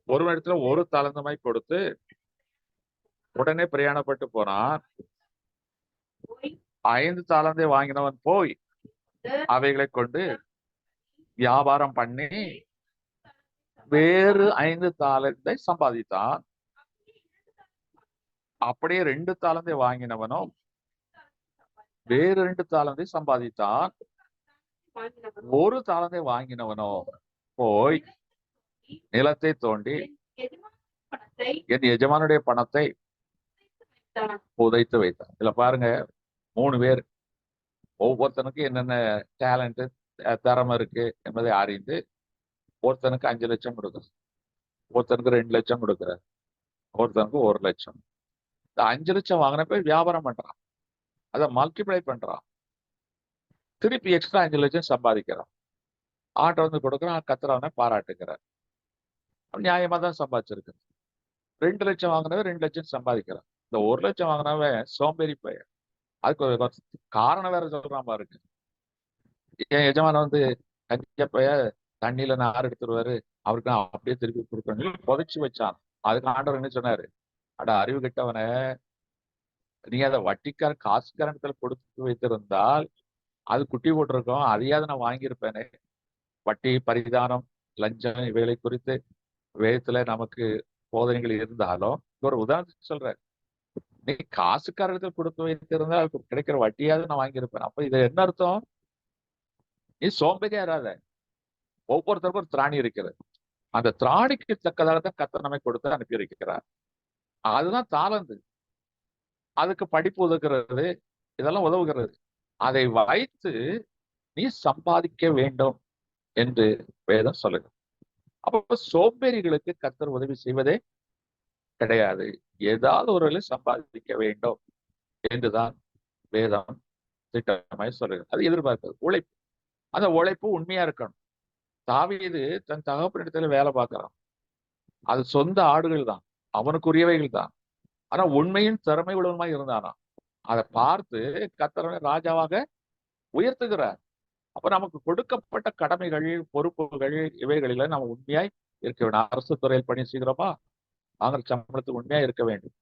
ஒருவனிடத்துல 1 தாலந்தமாய் கொடுத்து உடனே பிரயாணப்பட்டு போனான். 5 தாலந்தை வாங்கினவன் போய் அவைகளை கொண்டு வியாபாரம் பண்ணி வேறு 5 தாலந்தை சம்பாதித்தான். அப்படியே 2 தாலந்தை வாங்கினவனும் வேறு 2 தாலந்தை சம்பாதித்தான். 1 தாலந்தை வாங்கினவனோ போய் நிலத்தை தோண்டி என் எஜமானுடைய பணத்தை புதைத்து வைத்தான். இதுல பாருங்க, 3 பேர், ஒவ்வொருத்தனுக்கும் என்னென்ன டேலண்ட் திறமை இருக்கு என்பதை அறிந்து ஒருத்தனுக்கு 5 லட்சம் கொடுக்குற, ஒருத்தனுக்கு 2 லட்சம் கொடுக்குற, ஒருத்தனுக்கு 1 லட்சம். இந்த 5 லட்சம் வாங்கின போய் வியாபாரம் பண்றான், அதை மல்டிப்ளை பண்றான், திருப்பி எக்ஸ்ட்ரா 5 லட்சம் சம்பாதிக்கிறான். ஆட்டை வந்து கொடுக்குறான், கத்துறவனை பாராட்டுக்கிறார். நியாயமா தான் சம்பாதிச்சிருக்கு. 2 லட்சம் வாங்கினவன் 2 லட்சம் சம்பாதிக்கிறான். இந்த 1 லட்சம் வாங்கினவன் சோம்பேறி பையன். அதுக்கு ஒரு காரணம் வேற சொல்றான் பாருங்க. என் எஜமான வந்து கஞ்ச பைய தண்ணியில நார் எடுத்துருவாரு, அவருக்கு நான் அப்படியே திருப்பி கொடுக்கணும் புதைச்சு வச்சான். அதுக்கு ஆண்டவர் என்ன சொன்னாரு? அட அறிவு கெட்டவன, நீ அதை வட்டிக்கார காசுக்காரத்துல கொடுத்து வைத்திருந்தால் அது குட்டி போட்டிருக்கோம், அதையாவது நான் வாங்கியிருப்பேனே. வட்டி, பரிதானம், லஞ்சம் இவைகளை குறித்து வேதத்துல நமக்கு போதனைகள் இருந்தாலும் ஒரு உதாரணத்துக்கு சொல்றேன். நீ காசுக்காரத்துல கொடுத்து வைத்திருந்தா அதுக்கு கிடைக்கிற வட்டியாவது நான் வாங்கியிருப்பேன். அப்ப இது என்ன அர்த்தம்? நீ சோம்பேறியா இராத. ஒவ்வொருத்தருக்கும் ஒரு திராணி இருக்கிறது. அந்த திராணிக்கு தக்கதாக தான் கர்த்தர் நம்மை கொடுத்து அனுப்பி இருக்கிறார். அதுதான் தாளந்து. அதுக்கு படிப்பு உதவுகிறது, இதெல்லாம் உதவுகிறது. அதை வைத்து நீ சம்பாதிக்க வேண்டும் என்று வேதம் சொல்லுது. அப்ப சோம்பேறிகளுக்கு கர்த்தர் உதவி செய்வதே கிடையாது. ஏதாவது ஒரு வழியில் சம்பாதிக்க வேண்டும் என்றுதான் வேதம் திட்டமாய் சொல்லுகிறது. அது எதிர்பார்க்கிறது உழைப்பு. அந்த உழைப்பு உண்மையா இருக்கணும். தாவீது தன் தகப்பனிடத்துல வேலை பார்க்கிறான். அது சொந்த ஆடுகள் தான், அவனுக்குரியவைகள் தான். ஆனா உண்மையின் திறமை உள்ளவனுமாய் இருந்தானா. அதை பார்த்து கர்த்தரை ராஜாவாக உயர்த்துகிறார். அப்ப நமக்கு கொடுக்கப்பட்ட கடமைகள், பொறுப்புகள் இவைகளில நம்ம உண்மையாய் இருக்க வேண்டும். அரசு துறையில் பணி செய்கிறோமா, வாங்குற சம்பளத்துக்கு உண்மையா இருக்க வேண்டும்.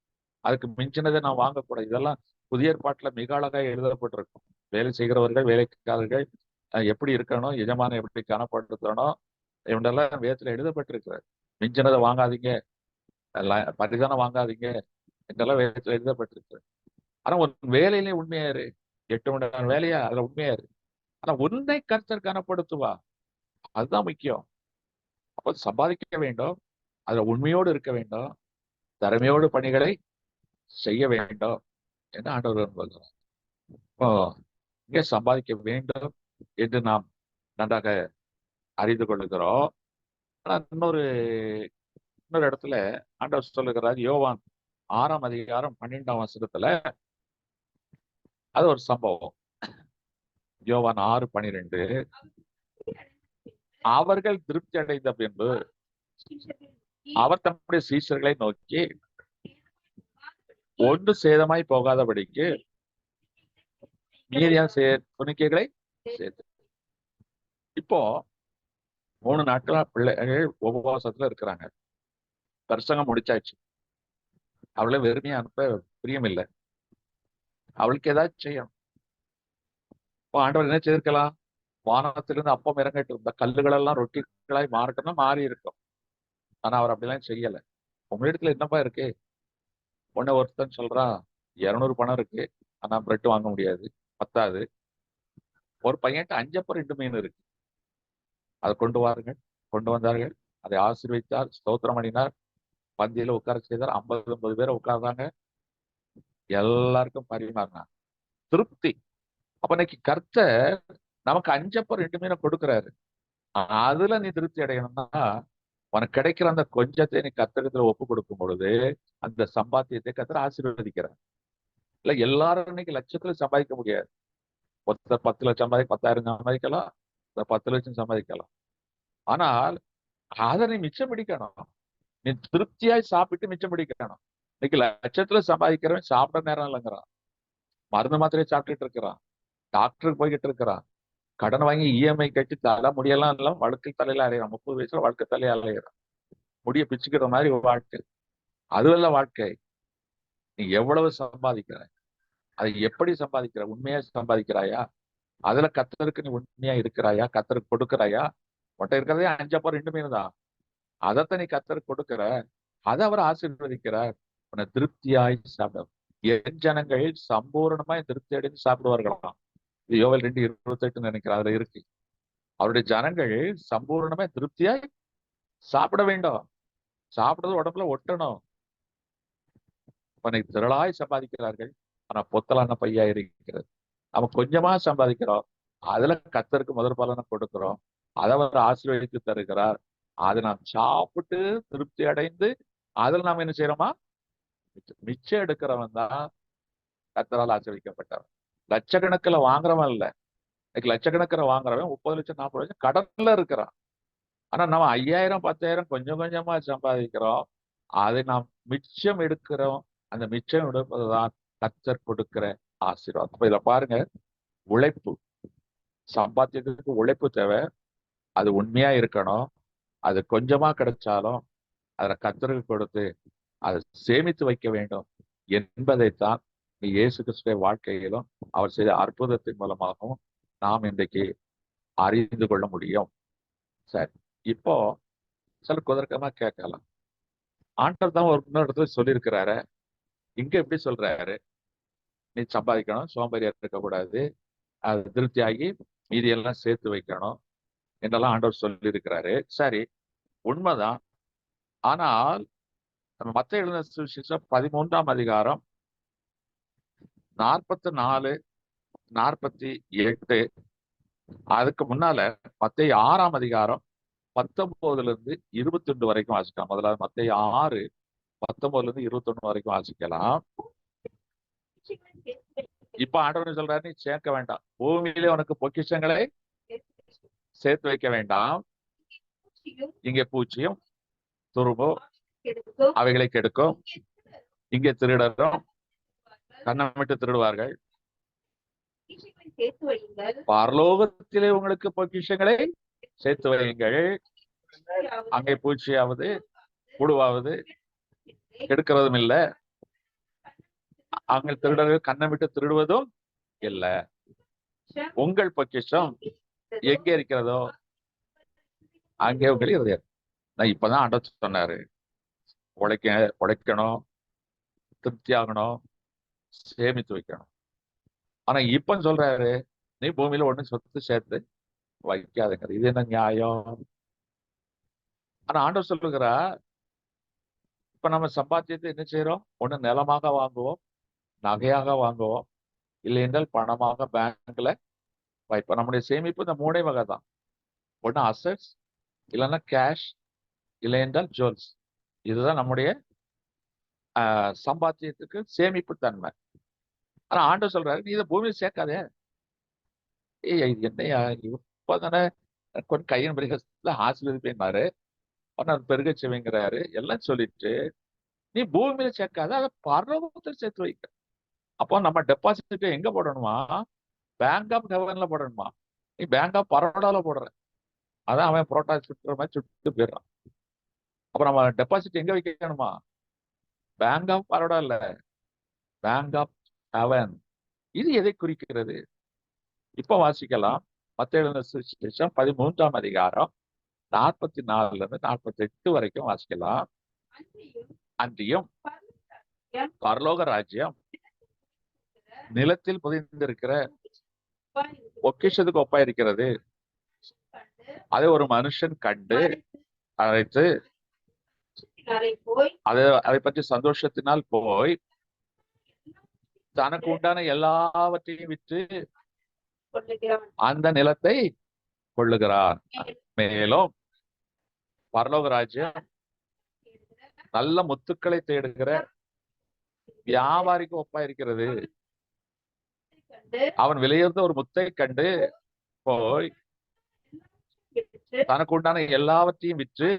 அதுக்கு மிஞ்சினதை நான் வாங்கக்கூடாது. இதெல்லாம் புதிய ஏற்பாட்டுல மிக அழகாக எழுதப்பட்டிருக்கும். வேலை செய்கிறவர்கள், வேலைக்காரர்கள் எப்படி இருக்கணும், எஜமானம் எப்படி கனப்படுத்தணும், இவனெல்லாம் வேதத்துல எழுதப்பட்டிருக்கிறார். மிஞ்சினதை வாங்காதீங்க, பரிதானம் வாங்காதீங்க என்றெல்லாம் வேதத்துல எழுதப்பட்டிருக்கு. ஆனா ஒரு வேலையிலே உண்மையா இரு. 8 மணி நேரம் வேலையா, அதுல உண்மையா இரு. ஆனா உன்னை கர்த்தர் கனப்படுத்துவா, அதுதான் முக்கியம். அப்ப சம்பாதிக்க வேண்டும், அதுல உண்மையோடு இருக்க வேண்டும், திறமையோடு பணிகளை செய்ய வேண்டும் என்று ஆண்டவர் விரும்புகிறார். இப்போ இங்கே சம்பாதிக்க வேண்டும் என்று நாம் நன்றாக அறிந்து கொள்ளுகிறோம். ஆனா இன்னொரு இடத்துல ஆண்டவர் சொல்லுகிறார், யோவான் 6ஆம் அதிகாரம் 12ஆம் வசனத்துல அது ஒரு சம்பவம். யோவான் 6:12. அவர்கள் திருப்தி அடைந்த பின்பு சீஷர்கள் நோக்கி, அவர் தம்முடைய சீஷர்களை நோக்கி ஒன்று சேதமாய் போகாதபடிக்கு மீதியா துணிக்கைகளை சேர்த்து. இப்போ 3 நாட்களா பிள்ளைகள் உபவாசத்துல இருக்கிறாங்க. பிரசங்கம் முடிச்சாச்சு. அவளை வெறுமையா அனுப்ப பிரியம் இல்லை. அவளுக்கு ஏதாச்சும் செய்யணும். இப்போ ஆண்டவர் என்ன செய்திருக்கலாம்? வானத்திலிருந்து அப்பம் இறங்கிட்டு இருந்த கல்லுகள் எல்லாம் ரொட்டிகளாய் மாறட்டும்னா மாறி இருக்கும். ஆனா அவர் அப்படிலாம் செய்யல. உங்களிடத்துல என்னப்பா இருக்கு? உடனே ஒருத்தன் சொல்றான், 200 பணம் இருக்கு, ஆனா பிரெட் வாங்க முடியாது, பத்தாது. ஒரு பையன்ட்ட 5 அப்பம் 2 மீன் இருக்கு, அதை கொண்டு வாருங்கள். கொண்டு வந்தார்கள். அதை ஆசீர்வதித்தார், ஸ்தோத்திரம் பண்ணினார், பந்தியில உட்கார செய்தார். 50 பேரை உட்கார்ந்தாங்க. எல்லாருக்கும் பரிமாறினார். திருப்தி. அப்ப இன்னைக்கு கர்த்தர் நமக்கு 5 அப்பம் 2 மீனை கொடுக்கிறாரு. அதுல நீ திருப்தி அடையணும்னா உனக்கு கிடைக்கிற அந்த கொஞ்சத்தை நீ கர்த்தரிடத்துல ஒப்பு கொடுக்கும் பொழுது அந்த சம்பாத்தியத்தை கர்த்தர் ஆசீர்வதிக்கிறார். இல்ல எல்லாரும் இன்னைக்கு லட்சத்துல சம்பாதிக்க முடியாது. ஒருத்தர் 10 லட்சம் 10,000 சம்பாதிக்கலாம், 10 லட்சம் சம்பாதிக்கலாம். ஆனால் அதை நீ மிச்சம் பிடிக்கணும். நீ திருப்தியாய் சாப்பிட்டு மிச்சம் பிடிக்கணும். இன்னைக்கு லட்சத்துல சம்பாதிக்கிறவன் சாப்பிட நேரம் இல்லைங்கிறான். மருந்து மாத்திரையை சாப்பிட்டுட்டு இருக்கிறான். டாக்டருக்கு போய்கிட்டு இருக்கிறான். கடன் வாங்கி இஎம்ஐ கட்டி தலை முடியெல்லாம் எல்லாம் வழுக்கை தலையில அலையிறான். 30 வயசுல வழுக்கை தலையில அலையிறான். முடிய பிச்சுக்கிற மாதிரி ஒரு வாழ்க்கை. அதுவல்ல வாழ்க்கை. நீ எவ்வளவு சம்பாதிக்கிற, அதை எப்படி சம்பாதிக்கிற? உண்மையா சம்பாதிக்கிறாயா? அதுல கர்த்தருக்கு நீ உண்மையா இருக்கிறாயா? கர்த்தருக்கு கொடுக்கிறாயா? உன்கிட்ட இருக்கிறதே 5 அப்பம் 2 மீன் தான். அதைத்தான் நீ கர்த்தருக்கு கொடுக்கிற. அதை அவர் ஆசீர்வதிக்கிறார். உன்னை திருப்தியாய் சாப்பிட. என் ஜனங்கள் சம்பூர்ணமாய் திருப்தி அடைந்து சாப்பிடுவார்களாம். இது யோவேல் 2:28 நினைக்கிறேன், அதுல இருக்கு. அவருடைய ஜனங்கள் சம்பூர்ணமா திருப்தியாய் சாப்பிட வேண்டும். சாப்பிடுறது உடம்புல ஒட்டணும். இன்னைக்கு திரளாய் சம்பாதிக்கிறார்கள், ஆனா பொத்தலான பையா இருக்கிறது. நம்ம கொஞ்சமா சம்பாதிக்கிறோம், அதுல கர்த்தருக்கு முதல் பலனை கொடுக்கிறோம். அதை அவர் ஆசீர்வதித்து தருகிறார். அதை நாம் சாப்பிட்டு திருப்தி அடைந்து அதுல நாம் என்ன செய்யறோமா? மிச்சம் எடுக்கிறவன் தான் கர்த்தரால் ஆசீர்வதிக்கப்பட்டவன். லட்சக்கணக்கில் வாங்குறவன் இல்ல. இன்னைக்கு லட்சக்கணக்கில் வாங்குறவன் 30 லட்சம் 40 லட்சம் கடன்ல இருக்கிறான். ஆனா நம்ம 5000 10,000 கொஞ்சம் கொஞ்சமா சம்பாதிக்கிறோம். அதை நாம் மிச்சம் எடுக்கிறோம். அந்த மிச்சம் எடுப்பதுதான் கர்த்தர் கொடுக்கிற ஆசீர்வாதம். அப்ப இத பாருங்க, உழைப்பு, சம்பாத்தியத்துக்கு உழைப்பு தேவை. அது உண்மையா இருக்கணும். அது கொஞ்சமா கிடைச்சாலும் அதுல கர்த்தருக்கு கொடுத்து அதை சேமித்து வைக்க வேண்டும் என்பதைத்தான் இயேசு கிறிஸ்துவின் வாழ்க்கையிலும் அவர் செய்த அற்புதத்தின் மூலமாகவும் நாம் இன்றைக்கு அறிந்து கொள்ள முடியும். சரி, இப்போ சில குதர்க்கமா கேட்கலாம். ஆண்டவர் தான் ஒரு இன்னொரு இடத்துல சொல்லியிருக்கிறாரு, இங்க எப்படி சொல்றாரு? நீ சம்பாதிக்கணும், சோம்பேறியா இருக்கக்கூடாது, அது திருப்தியாகி மீதியெல்லாம் சேர்த்து வைக்கணும் என்றெல்லாம் ஆண்டவர் சொல்லியிருக்கிறாரு. சரி, உண்மைதான். ஆனால் நம்ம மத்த எழுதின சுவிசேஷம் 13ஆம் அதிகாரம் 44 48, அதுக்கு முன்னால மத்தேயு 6ஆம் அதிகாரம் 19 21 வரைக்கும் வாசிக்கலாம். முதல்ல மத்தேயு 6 19 21 வரைக்கும் வாசிக்கலாம். இப்ப ஆண்டவர் சொல்றாரு, நீ சேர்க்க வேண்டாம், பூமியிலே உனக்கு பொக்கிஷங்களை சேர்த்து வைக்க வேண்டாம். இங்கே பூச்சியும் துரும்பும் அவைகளை கெடுக்கும், இங்கே திருடரும் கண்ணமிட்டு திருடுவார்கள். பரலோகத்திலே உங்களுக்கு பொக்கிஷங்களை சேர்த்து வையுங்கள். அங்கே பூச்சியாவது புழுவாவது கெடுக்கிறதும் இல்லை, அங்கே திருடர்கள் கண்ணமிட்டு திருடுவதும் இல்லை. உங்கள் பொக்கிஷம் எங்க இருக்கிறதோ அங்கே உங்கள் இருதயம். நான் இப்பதான் ஆண்டவர் சொன்னாரு, உழைக்கணும், திருப்தியாகணும், சேமித்து வைக்கணும். ஆனா இப்ப சொல்றாரு, நீ பூமியில ஒண்ணு சொத்து சேர்த்து வைக்காதுங்கிறது. இது என்ன நியாயம்? ஆனா ஆண்டவர் சொல்லுகிறா, இப்ப நம்ம சம்பாத்தியத்தை என்ன செய்யறோம்? ஒண்ணு நிலமாக வாங்குவோம், நகையாக வாங்குவோம், இல்லை என்றால் பணமாக பேங்க்ல வைப்போம். நம்முடைய சேமிப்பு இந்த 3 வகை தான். ஒண்ணு அசட்ஸ், இல்லைன்னா கேஷ், இல்லை என்றால் ஜுவல்ஸ். இதுதான் நம்முடைய சம்பாத்தியத்துக்கு சேமிப்பு தன்மை. ஆனா ஆண்டவர் சொல்றாரு, நீ இதை பூமியில் சேர்க்காதே. ஏய், இது என்னையா இப்பதானே கொஞ்சம் கையின் பிரகத்துல ஆசீர்வதிப்பேன்னாரு. நான் பெருக செய்வேங்கிறாரு. எல்லாம் சொல்லிட்டு நீ பூமியில சேர்க்காத, அதை பரலோகத்தில் சேர்த்து வைக்க. அப்போ நம்ம டெபாசிட் எங்க போடணுமா? பேங்க் ஆஃப் ஹெவன்ல போடணுமா? நீ பேங்க் ஆஃப் பரோடால போடுற. அதான் அவன் புரோட்டா சுட்டுற மாதிரி சுட்டு போயிடுறான். அப்ப நம்ம டெபாசிட் எங்க வைக்கணுமா? பேங்க் ஆஃப் பரோடா இல்ல, பேங்க் ஆஃப் ஹெவன். இது எதை குறிக்கிறது? இப்ப வாசிக்கலாம். மத்தேயு எழுதின சுவிசேஷம் 13ஆம் அதிகாரம் 44 இருந்து 48 வரைக்கும் வாசிக்கலாம். அன்றியும் அன்றியும் பரலோக பரலோக ராஜ்யம் நிலத்தில் புதைந்திருக்கிற ராஜ்யம் பொக்கிஷத்துக்கு ஒப்பா இருக்கிறது. கண்டு அதை ஒரு மனுஷன் கண்டு அழைத்து போய் அதை பற்றி சந்தோஷத்தினால் போய் தனக்கு உண்டான எல்லாவற்றையும் விற்று கொள்ளுகிறான். அந்த நிலத்தை கொள்ளுகிறான். மேலும் பரலோக ராஜ்யம் நல்ல முத்துக்களை தேடுகிற வியாபாரிக்கு ஒப்பா இருக்கிறது. கண்டு அவன் விலையுயர்ந்த ஒரு முத்தை கண்டு போய் விற்று தனக்கு உண்டான எல்லாவற்றையும் விற்று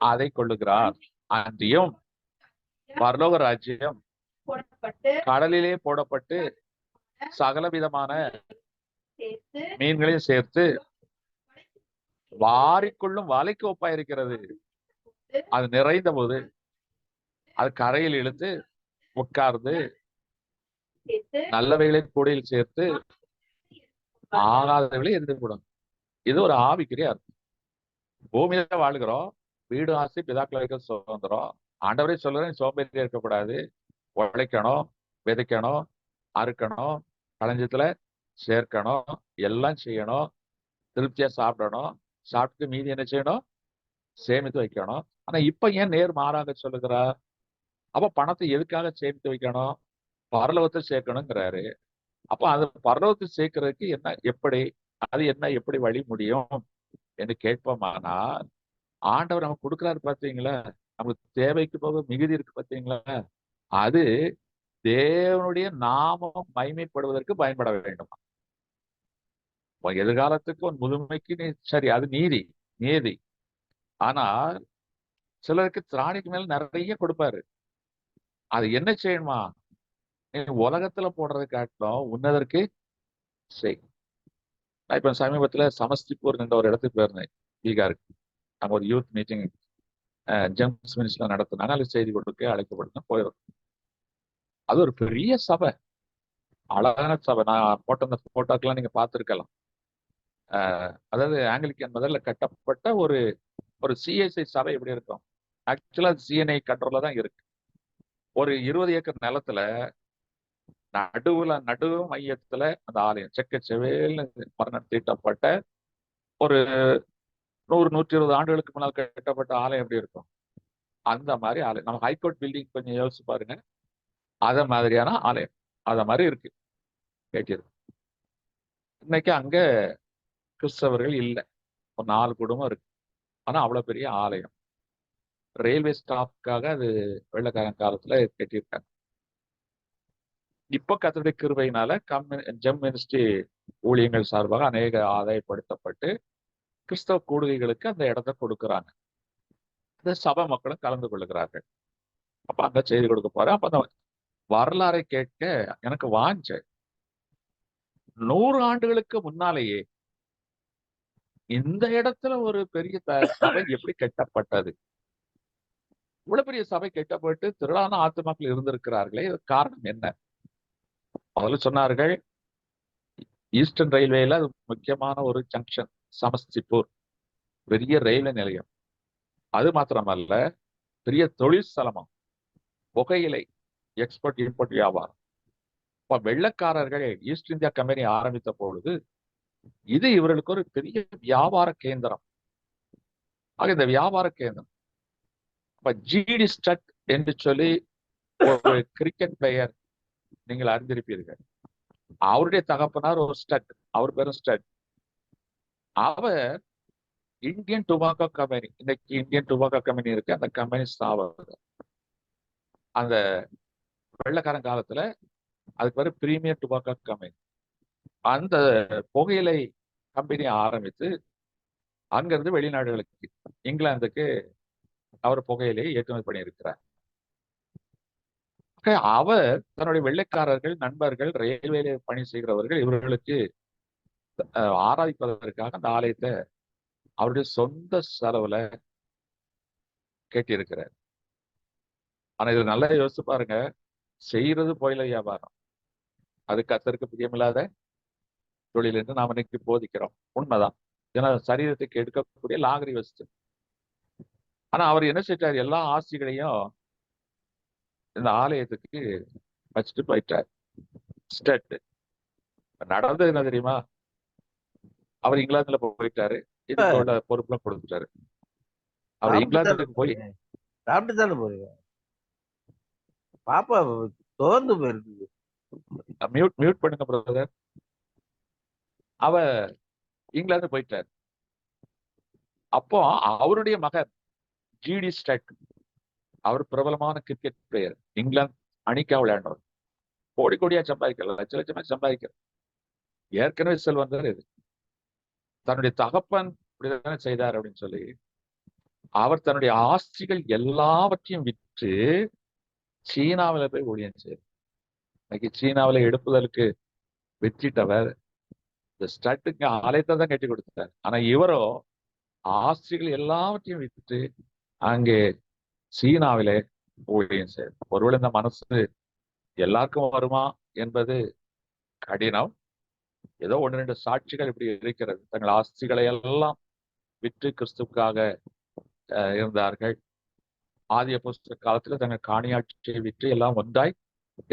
அதை கொள்ளுகிறான். அன்றியும் பரலோக ராஜ்யம் போடப்பட்டு கடலிலே போடப்பட்டு சகல விதமான சேர்த்து மீன்களையும் சேர்த்து வாரிக்கொள்ளும் வலைக்கு ஒப்பா இருக்கிறது. அது நிறைந்த போது அது கரையில் இழுத்து உட்கார்ந்து சேர்த்து நல்லவைகளை கூடையில் சேர்த்து ஆகாதவைகளை எரிந்து போடும். இது ஒரு ஆவிக்குரிய அர்த்தம். பூமியில வாழ்கிறோம், வீடு ஆசை பிதாக்கள் வைக்க சுதந்திரம். ஆண்டவரே சொல்றேன், சோம்பேறியா இருக்கக்கூடாது. உழைக்கணும், விதைக்கணும், அறுக்கணும், களஞ்சத்துல சேர்க்கணும், எல்லாம் செய்யணும். திருப்தியா சாப்பிடணும், சாப்பிட்டு மீதி என்ன செய்யணும்? சேமித்து வைக்கணும். ஆனா இப்ப ஏன் நேர் மாறாக சொல்லுகிறார்? அப்ப பணத்தை எதுக்காக சேமித்து வைக்கணும்? பரலோகத்தை சேர்க்கணுங்கிறாரு. அப்ப அது பரலோகத்தை சேர்க்கறதுக்கு என்ன, எப்படி, அது என்ன, எப்படி வழி முடியும் என்று கேட்போமானா, ஆண்டவர் நமக்கு கொடுக்குறாரு பாத்தீங்களா? நமக்கு தேவைக்கு போக மிகுதி இருக்கு பாத்தீங்களா? அது தேவனுடைய நாமம் மகிமைப்படுவதற்கு பயன்பட வேண்டும். உன் எதிர்காலத்துக்கு உன் முதுமைக்கு நீ சரி, அது நீதி. ஆனா சிலருக்கு திராணிக்கு மேல நிறைய கொடுப்பாரு. அது என்ன செய்யணுமா? நீ உலகத்துல போடுறது காட்டிலும் உன்னதற்கு செய். நான் இப்ப சமீபத்துல சமஸ்திபூர் என்ற ஒரு இடத்துக்கு போயிருந்தேன், பீகாருக்கு. அங்க ஒரு யூத் மீட்டிங் ஜெம்ஸ் மினிஸ்டர் நடத்தினாங்க. அதுல செய்தி கொடுக்க அழைக்கப்பட்டு போயிடும். அது ஒரு பெரிய சபை, அழகான சபை. நான் போட்ட அந்த போட்டோக்கெல்லாம் நீங்க பார்த்திருக்கலாம். அதாவது ஆங்கிலிக்கன் முதல்ல கட்டப்பட்ட ஒரு ஒரு சிஎஸ்ஐ சபை எப்படி இருக்கும்? ஆக்சுவலா சிஎன்ஐ கண்ட்ரோல்ல தான் இருக்கு. ஒரு 20 ஏக்கர் நிலத்துல நடு மையத்துல அந்த ஆலயம் செக்க செவேல்னு மரணம் தீட்டப்பட்ட ஒரு 100-120 ஆண்டுகளுக்கு முன்னால் கட்டப்பட்ட ஆலயம் எப்படி இருக்கும்? அந்த மாதிரி ஆலயம். நம்ம ஹைகோர்ட் பில்டிங் கொஞ்சம் யோசிச்சு பாருங்க, அத மாதிரியான ஆலயம், அத மாதிரி இருக்கு கேட்டிருக்கு. இன்னைக்கு அங்க கிறிஸ்தவர்கள் இல்லை, ஒரு 4 குடும்பம் இருக்கு. ஆனா அவ்வளவு பெரிய ஆலயம். ரயில்வே ஸ்டாஃப்காக அது வெள்ளக்காரன் காலத்துல கட்டியிருக்காங்க. இப்ப கர்த்தருடைய கிருபையினால ஜெம் மினிஸ்ட்ரி ஊழியங்கள் சார்பாக அநேக ஆதாயப்படுத்தப்பட்டு கிறிஸ்தவ கூடுகைகளுக்கு அந்த இடத்தை கொடுக்குறாங்க. இந்த சபை மக்களும் கலந்து கொள்ளுகிறார்கள். அப்ப அங்க செய்தி கொடுக்க போறேன். அப்ப அந்த வரலாறை கேட்க எனக்கு வாஞ்ச. 100 ஆண்டுகளுக்கு முன்னாலேயே இந்த இடத்துல ஒரு பெரிய சபை எப்படி கட்டப்பட்டது? இவ்வளவு பெரிய சபை கட்டப்பட்டு திரளான ஆத்துமாக்கள் இருந்திருக்கிறார்களே, காரணம் என்ன? முதல்ல சொன்னார்கள், ஈஸ்டர்ன் ரயில்வேல அது முக்கியமான ஒரு ஜங்ஷன் சமஸ்திபூர், பெரிய ரயில்வே நிலையம். அது மாத்திரமல்ல, பெரிய தொழிற்சலமம், புகையிலை எக்ஸ்போர்ட் இம்போர்ட் வியாபாரம். இப்ப வெள்ளக்காரர்கள் ஈஸ்ட் இந்தியா கம்பெனி ஆரம்பித்த பொழுது இது இவர்களுக்கு ஒரு பெரிய வியாபார கேந்திரம். ஆக இந்த வியாபார கேந்திரம், இப்ப ஜிடி ஸ்டட் என்று சொல்லி ஒரு கிரிக்கெட் பிளேயர் நீங்கள் அறிந்திருப்பீர்கள். அவருடைய தகப்பனார் ஒரு ஸ்டட், அவர் பேரும் ஸ்டட். அவர் இந்தியன் டுபாக்கோ கம்பெனி, இன்னைக்கு இந்தியன் டுபாக்கோ கம்பெனி இருக்கு, அந்த கம்பெனி ஸ்தாபகர். அந்த வெள்ளக்காரன் காலத்துல அதுக்கு பேரு பிரீமியர் டுபாக்கோ கம்பெனி. அந்த புகையிலை கம்பெனி ஆரம்பித்து அங்கிருந்து வெளிநாடுகளுக்கு இங்கிலாந்துக்கு அவர் புகையிலே ஏற்றுமதி பண்ணியிருக்கிறார். அவர் தன்னுடைய வெள்ளைக்காரர்கள், நண்பர்கள், ரயில்வேல பணி செய்கிறவர்கள் இவர்களுக்கு ஆராதிப்பதற்காக அந்த ஆலயத்தை அவருடைய சொந்த செலவுல கேட்டிருக்கிறார். ஆனா இதுல நல்லா யோசிச்சு பாருங்க, செய்யறது புயல வியாபாரம், அது கர்த்தருக்கு பிரியமில்லாத தொழில் என்று நாம் இன்னைக்கு போதிக்கிறோம். உண்மைதான். ஏன்னா சரீரத்துக்கு எடுக்கக்கூடிய லாகரி வஸ்து. ஆனா அவர் என்ன செஞ்சார்? எல்லா ஆசிகளையும் இந்த ஆலயத்துக்கு வச்சுட்டு போயிட்டார். ஸ்டட் நடந்தது என்ன தெரியுமா? அவர் இங்கிலாந்துல போயிட்டாரு, இதுக்கு உள்ள பொறுப்புலாம் கொடுத்துட்டாரு. அவர் இங்கிலாந்துக்கு போய் சாப்பிட்டு தானே போறீங்க. பாப்பா தோர்ந்து போயிருக்கு. மியூட் பண்ணுங்க பிரதர். அவர் இங்கிலாந்து போயிட்டார். அப்போ அவருடைய மகன் ஜிடி ஸ்டட், அவர் பிரபலமான கிரிக்கெட் பிளேயர், இங்கிலாந்து அணிக்கா விளையாண்டவர், கோடி கோடியா சம்பாதிக்கல, லட்ச லட்சமா சம்பாதிக்கிற ஏற்கனவே செல்வந்தார். இது தன்னுடைய தகப்பன் இப்படிதானே செய்தார் அப்படின்னு சொல்லி அவர் தன்னுடைய ஆஸ்திகள் எல்லாவற்றையும் விற்று சீனாவில போய் ஊழியம் செய்தார். இன்னைக்கு சீனாவில எடுப்புதலுக்கு வெற்றிட்டவர் இந்த ஸ்டட்டுக்கு ஆலயத்தை தான் கட்டி கொடுத்தார். ஆனா இவரோ ஆஸ்திகள் எல்லாவற்றையும் விற்று அங்கே சீனாவிலே ஊழியம் செய்தார். ஒருவேளை இந்த மனசு எல்லாருக்கும் வருமா என்பது கடினம். ஏதோ 1-2 சாட்சிகள் இப்படி இருக்கிறது. தங்கள் ஆஸ்திகளை எல்லாம் விற்று கிறிஸ்துவுக்காக இருந்தார்கள். ஆதி அப்போஸ்தலர் காலத்துல தங்கள் காணியாட்சியை விற்று எல்லாம் ஒன்றாய்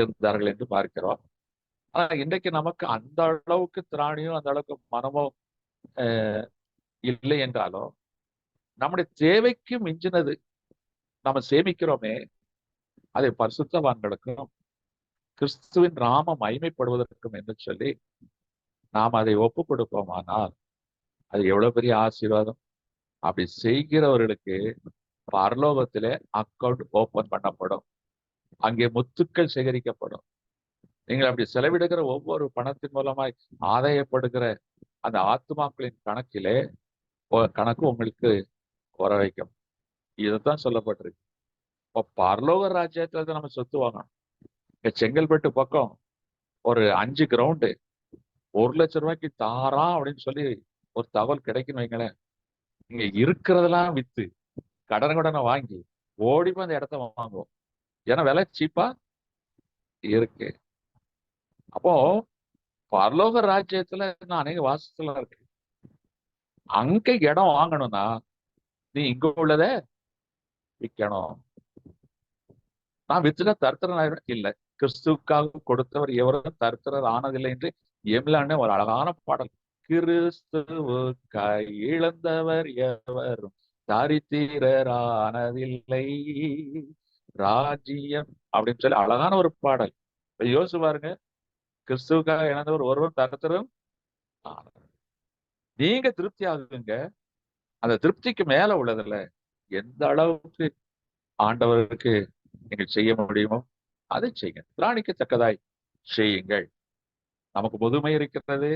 இருந்தார்கள் என்று பார்க்கிறோம். ஆனா இன்றைக்கு நமக்கு அந்த அளவுக்கு திராணியும் அந்த அளவுக்கு மனமோ இல்லை என்றாலும் நம்முடைய தேவைக்கு மிஞ்சினது நம்ம சேமிக்கிறோமே, அதை பரிசுத்தவான்களுக்கும் கிறிஸ்துவின் நாம மகிமைப்படுவதற்கும் என்று சொல்லி நாம் அதை ஒப்பு கொடுப்போமானால் அது எவ்வளவு பெரிய ஆசீர்வாதம். அப்படி செய்கிறவர்களுக்கு பரலோகத்திலே அக்கௌண்ட் ஓபன் பண்ணப்படும், அங்கே முத்துக்கள் சேகரிக்கப்படும். நீங்கள் அப்படி செலவிடுகிற ஒவ்வொரு பணத்தின் மூலமாய் ஆதாயப்படுகிற அந்த ஆத்மாக்களின் கணக்கிலே கணக்கு உங்களுக்கு வர வைக்கும். இதுதான் சொல்லப்பட்டிருக்கு. இப்போ பரலோக ராஜ்யத்துல நம்ம சொத்து வாங்கணும். இங்க செங்கல்பட்டு பக்கம் ஒரு 5 கிரவுண்டு 1 லட்சம் ரூபாய்க்கு தாரா அப்படின்னு சொல்லி ஒரு தகவல் கிடைக்குன்னு வைங்களேன். இங்க இருக்கிறதெல்லாம் வித்து கடனை வாங்கி ஓடி போய் அந்த இடத்த வாங்குவோம். ஏன்னா விலை சீப்பா இருக்கு. அப்போ பரலோக ராஜ்யத்துல அநேக வாசத்துல இருக்கு. அங்க இடம் வாங்கணும்னா நீ இங்க உள்ளத விற்கணும். நான் வித்துட்டா தரித்திரன் ஆயிடும் இல்ல. கிறிஸ்துவுக்காக கொடுத்தவர் எவரும் தரித்திரர் ஆனதில்லை என்று எம்லான்னு ஒரு அழகான பாடல். கிறிஸ்துவுக்காய் இழந்தவர் எவரும் தரித்திரரானதில்லை ராஜ்யம் அப்படின்னு சொல்லி அழகான ஒரு பாடல். யோசிச்சு பாருங்க, கிறிஸ்துவுக்காக இழந்தவர் ஒருவரும் தரித்திரம். நீங்க திருப்தி ஆகுங்க. அந்த திருப்திக்கு மேல உள்ளதுல எந்த அளவுக்கு ஆண்டவருக்கு நீங்கள் செய்ய முடியுமோ அதை செய்யுங்க. திராணிக்கத்தக்கதாய் செய்யுங்கள். நமக்கு முதுமை இருக்கிறது,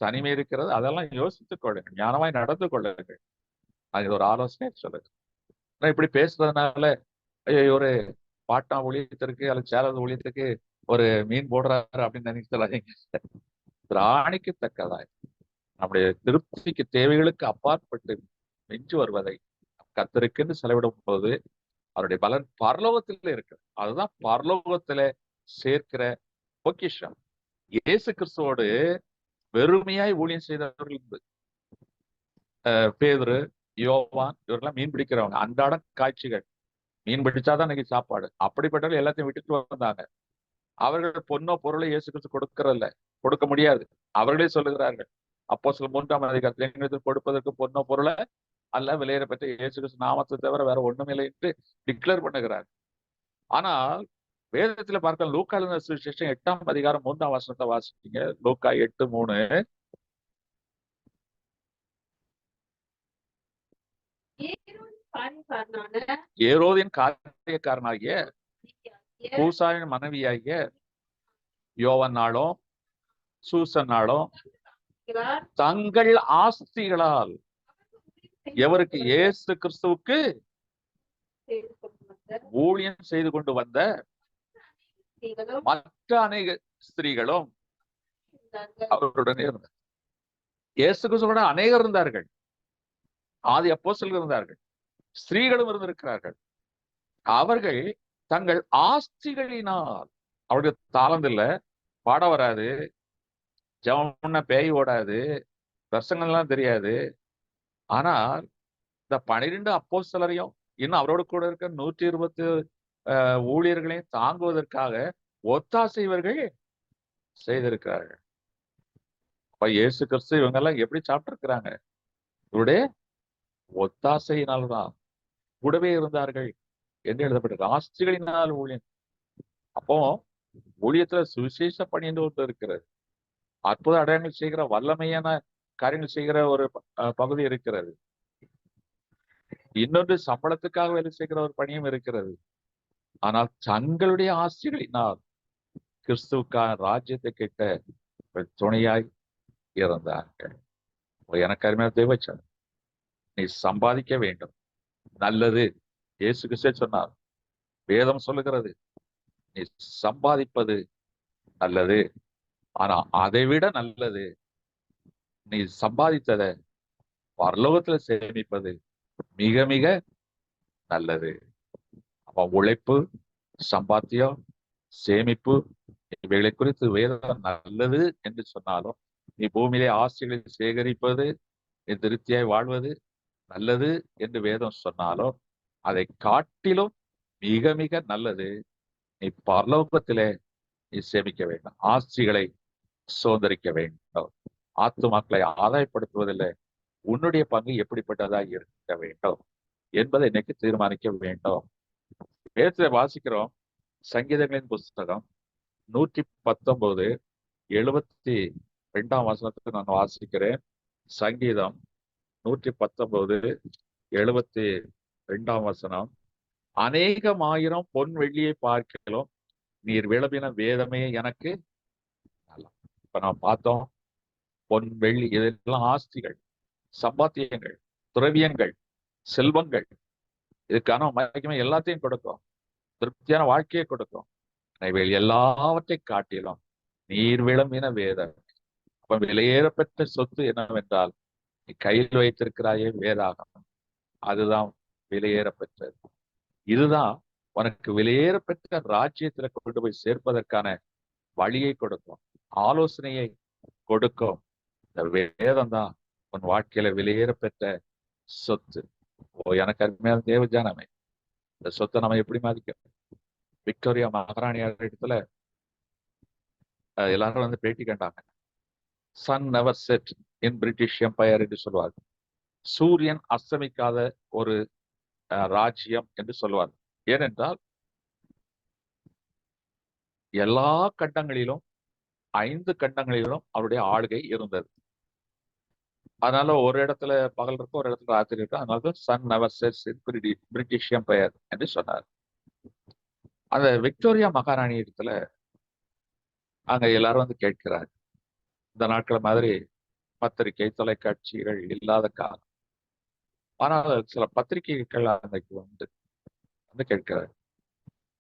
தனிமை இருக்கிறது, அதெல்லாம் யோசித்துக் கொள்ளுங்கள், ஞானமாய் நடந்து கொள்ளுங்கள். அது ஒரு ஆலோசனை சொல்லுங்க. இப்படி பேசுறதுனால ஒரு பாட்னா ஊழியத்திற்கு அல்லது சேலது ஊழியத்துக்கு ஒரு மீன் போடுறாரு அப்படின்னு நினைச்சலாதீங்க. திராணிக்கத்தக்கதாய் நம்முடைய திருப்திக்கு தேவைகளுக்கு அப்பாற்பட்டு மிஞ்சு வருவதை கர்த்தருக்கென்று செலவிடும் போது அவருடைய பலன் பரலோகத்திலே இருக்கு. அதுதான் பரலோகத்தில சேர்க்கிற பொக்கிஷம். இயேசு கிறிஸ்துவோடு வெறுமையாய் ஊழியம் செய்தவர்கள் பேதுரு, யோவான் இவரெல்லாம் மீன் பிடிக்கிறவங்க. அன்றாட காட்சிகள், மீன் பிடிச்சாதான் இன்னைக்கு சாப்பாடு. அப்படிப்பட்டவர்கள் எல்லாத்தையும் விட்டுட்டு வந்தாங்க. அவர்கள் பொன்னோ பொருளை இயேசு கிறிஸ்து கொடுக்கறதில்ல, கொடுக்க முடியாது. அவர்களே சொல்லுகிறார்கள் அப்போஸ்தலர் 3ஆம் அதிகாரத்தில் எங்களுக்கு கொடுப்பதற்கு பொன்னோ பொருளை அல்ல, விலையேற பெற்ற இயேசு கிறிஸ்து நாமத்தை தவிர வேற ஒண்ணுமில்லை என்று டிக்ளேர் பண்ணுகிறார். ஆனால் வேதத்துல பார்க்க லூக்கா எழுதின சுவிசேஷம் 8ஆம் அதிகாரம் 3ஆம் வசனத்தை வாசிச்சீங்க. லூக்கா 8:3. ஏரோதின் காரியக்காரனாகிய கூசாயின் மனைவியாகிய யோவன்னாலும் சூசன்னாலும் தங்கள் ஆஸ்திகளால் எவருக்கு இயேசு கிறிஸ்துவுக்கு செய்து கொண்டு வந்த ஊழியம் செய்து கொண்டு வந்த ஸ்திரீகளும் மற்ற அநேக ஸ்திரீகளும் இருந்தார்கள். அவருடனே இருந்தார். இயேசு கிறிஸ்துவோட அநேகர் இருந்தார்கள். ஆதி அப்போஸ்தலர்கள் இருந்தார்கள். ஸ்திரீகளும் இருந்திருக்கிறார்கள். அவர்கள் தங்கள் ஆஸ்திகளினால், அவர்களுக்கு தாளந்து இல்ல, பாட வராது, ஜெபம் பண்ண பேய் ஓடாது, பிரசங்கம்லாம் தெரியாது. ஆனால் இந்த 12 அப்போஸ்தலரையும் இன்னும் அவரோடு கூட இருக்க 120 ஊழியர்களையும் தாங்குவதற்காக ஒத்தாசை இவர்கள் செய்திருக்கிறார்கள். அப்ப இயேசு கிறிஸ்து இவங்க எல்லாம் எப்படி சாப்பிட்டிருக்கிறாங்க? இவருடைய ஒத்தாசையினால்தான் கூடவே இருந்தார்கள் என்று எழுதப்பட்டிருக்கு. ஆஸ்திகளினால் ஊழியம். அப்போ ஊழியத்துல சுவிசேஷ பணி என்று ஒன்று இருக்கிறது. அற்புத அடையாளங்கள் செய்கிற வல்லமையான காரியங்கள் செய்கிற ஒரு பகுதி இருக்கிறது. இன்னொன்று சம்பளத்துக்காக வேலை செய்கிற ஒரு பணியும் இருக்கிறது. ஆனால் தங்களுடைய ஆஸ்திகளினால் கிறிஸ்துவுக்கான ராஜ்யத்தை கேட்ட துணையாய் இருந்தார்கள். எனக்கு அருமையான தேவச்சன், நீ சம்பாதிக்க வேண்டும், நல்லது. இயேசு கிறிஸ்து சொன்னார், வேதம் சொல்லுகிறது, நீ சம்பாதிப்பது நல்லது. ஆனா அதை விட நல்லது நீ சம்பாதித்ததை பரலோகத்துல சேமிப்பது மிக மிக நல்லது. அப்ப உழைப்பு, சம்பாத்தியம், சேமிப்பு இவைகளை குறித்து வேதம் நல்லது என்று சொன்னாலும், நீ பூமியிலே ஆசைகளை சேகரிப்பது, நீ திருப்தியாய் வாழ்வது நல்லது என்று வேதம் சொன்னாலும், அதை காட்டிலும் மிக மிக நல்லது நீ பரலோகத்திலே நீ சேமிக்க வேண்டும், ஆஸ்திகளை சுதந்திரிக்க வேண்டும். ஆத்துமாக்களை ஆதாயப்படுத்துவதில்லை உன்னுடைய பங்கு எப்படிப்பட்டதாக இருக்க வேண்டும் என்பதை இன்னைக்கு தீர்மானிக்க வேண்டும். வேதத்தை வாசிக்கிறோம். சங்கீதங்களின் புஸ்தகம் 119 72 வசனத்தை நான் வாசிக்கிறேன். சங்கீதம் 119 72 வசனம். அநேகமாயிரம் பொன் வெள்ளியை பார்க்கலாம், நீர் விளம்பின வேதமே எனக்கு நல்லா. இப்ப நம்ம பார்த்தோம், பொன் வெள்ளி இதெல்லாம் ஆஸ்திகள், சம்பாத்தியங்கள், துறவியங்கள், செல்வங்கள். இதுக்கான மகிமை எல்லாத்தையும் கொடுக்கும், திருப்தியான வாழ்க்கையை கொடுக்கும். இவைகள் எல்லாவற்றை காட்டிலும் நீர் விளம்பின வேதம். அப்ப விலையேறப்பெற்ற சொத்து என்னவென்றால், நீ கையில் வைத்திருக்கிறாயே வேதாகம், அதுதான் விலையேறப்பெற்றது. இதுதான் உனக்கு விலையேறப்பெற்ற ராஜ்யத்துல கொண்டு போய் சேர்ப்பதற்கான வழியை கொடுக்கும், ஆலோசனையை கொடுக்கும். இந்த வேதம் தான் உன் வாழ்க்கையில விலையேறப்பெற்ற சொத்து. எனக்கு அருமையான தேவஜானமே, இந்த சொத்தை நம்ம எப்படி மதிக்கணும்? விக்டோரியா மகாராணியார் இடத்துல எல்லாரும் வந்து பேட்டி கண்டாங்க. Sun never set in British empire என்று சொல்வார். சூரியன் அஸ்தமிக்காத ஒரு ராஜ்யம் என்று சொல்வார். ஏனென்றால் எல்லா கண்டங்களிலும் 5 கண்டங்களிலும் அவருடைய ஆளுகை இருந்தது. அதனால ஒரு இடத்துல பகல் இருக்கும், ஒரு இடத்துல ராத்திரி இருக்கும். அதனால sun never sets in British empire என்று சொன்னார். அந்த விக்டோரியா மகாராணி இடத்துல அங்க எல்லாரும் வந்து கேட்கிறார். இந்த நாட்கள் மாதிரி பத்திரிகை, தொலைக்காட்சிகள் இல்லாத காலம். ஆனால் சில பத்திரிகைகள் அன்னைக்கு வந்து கேட்கிறார்,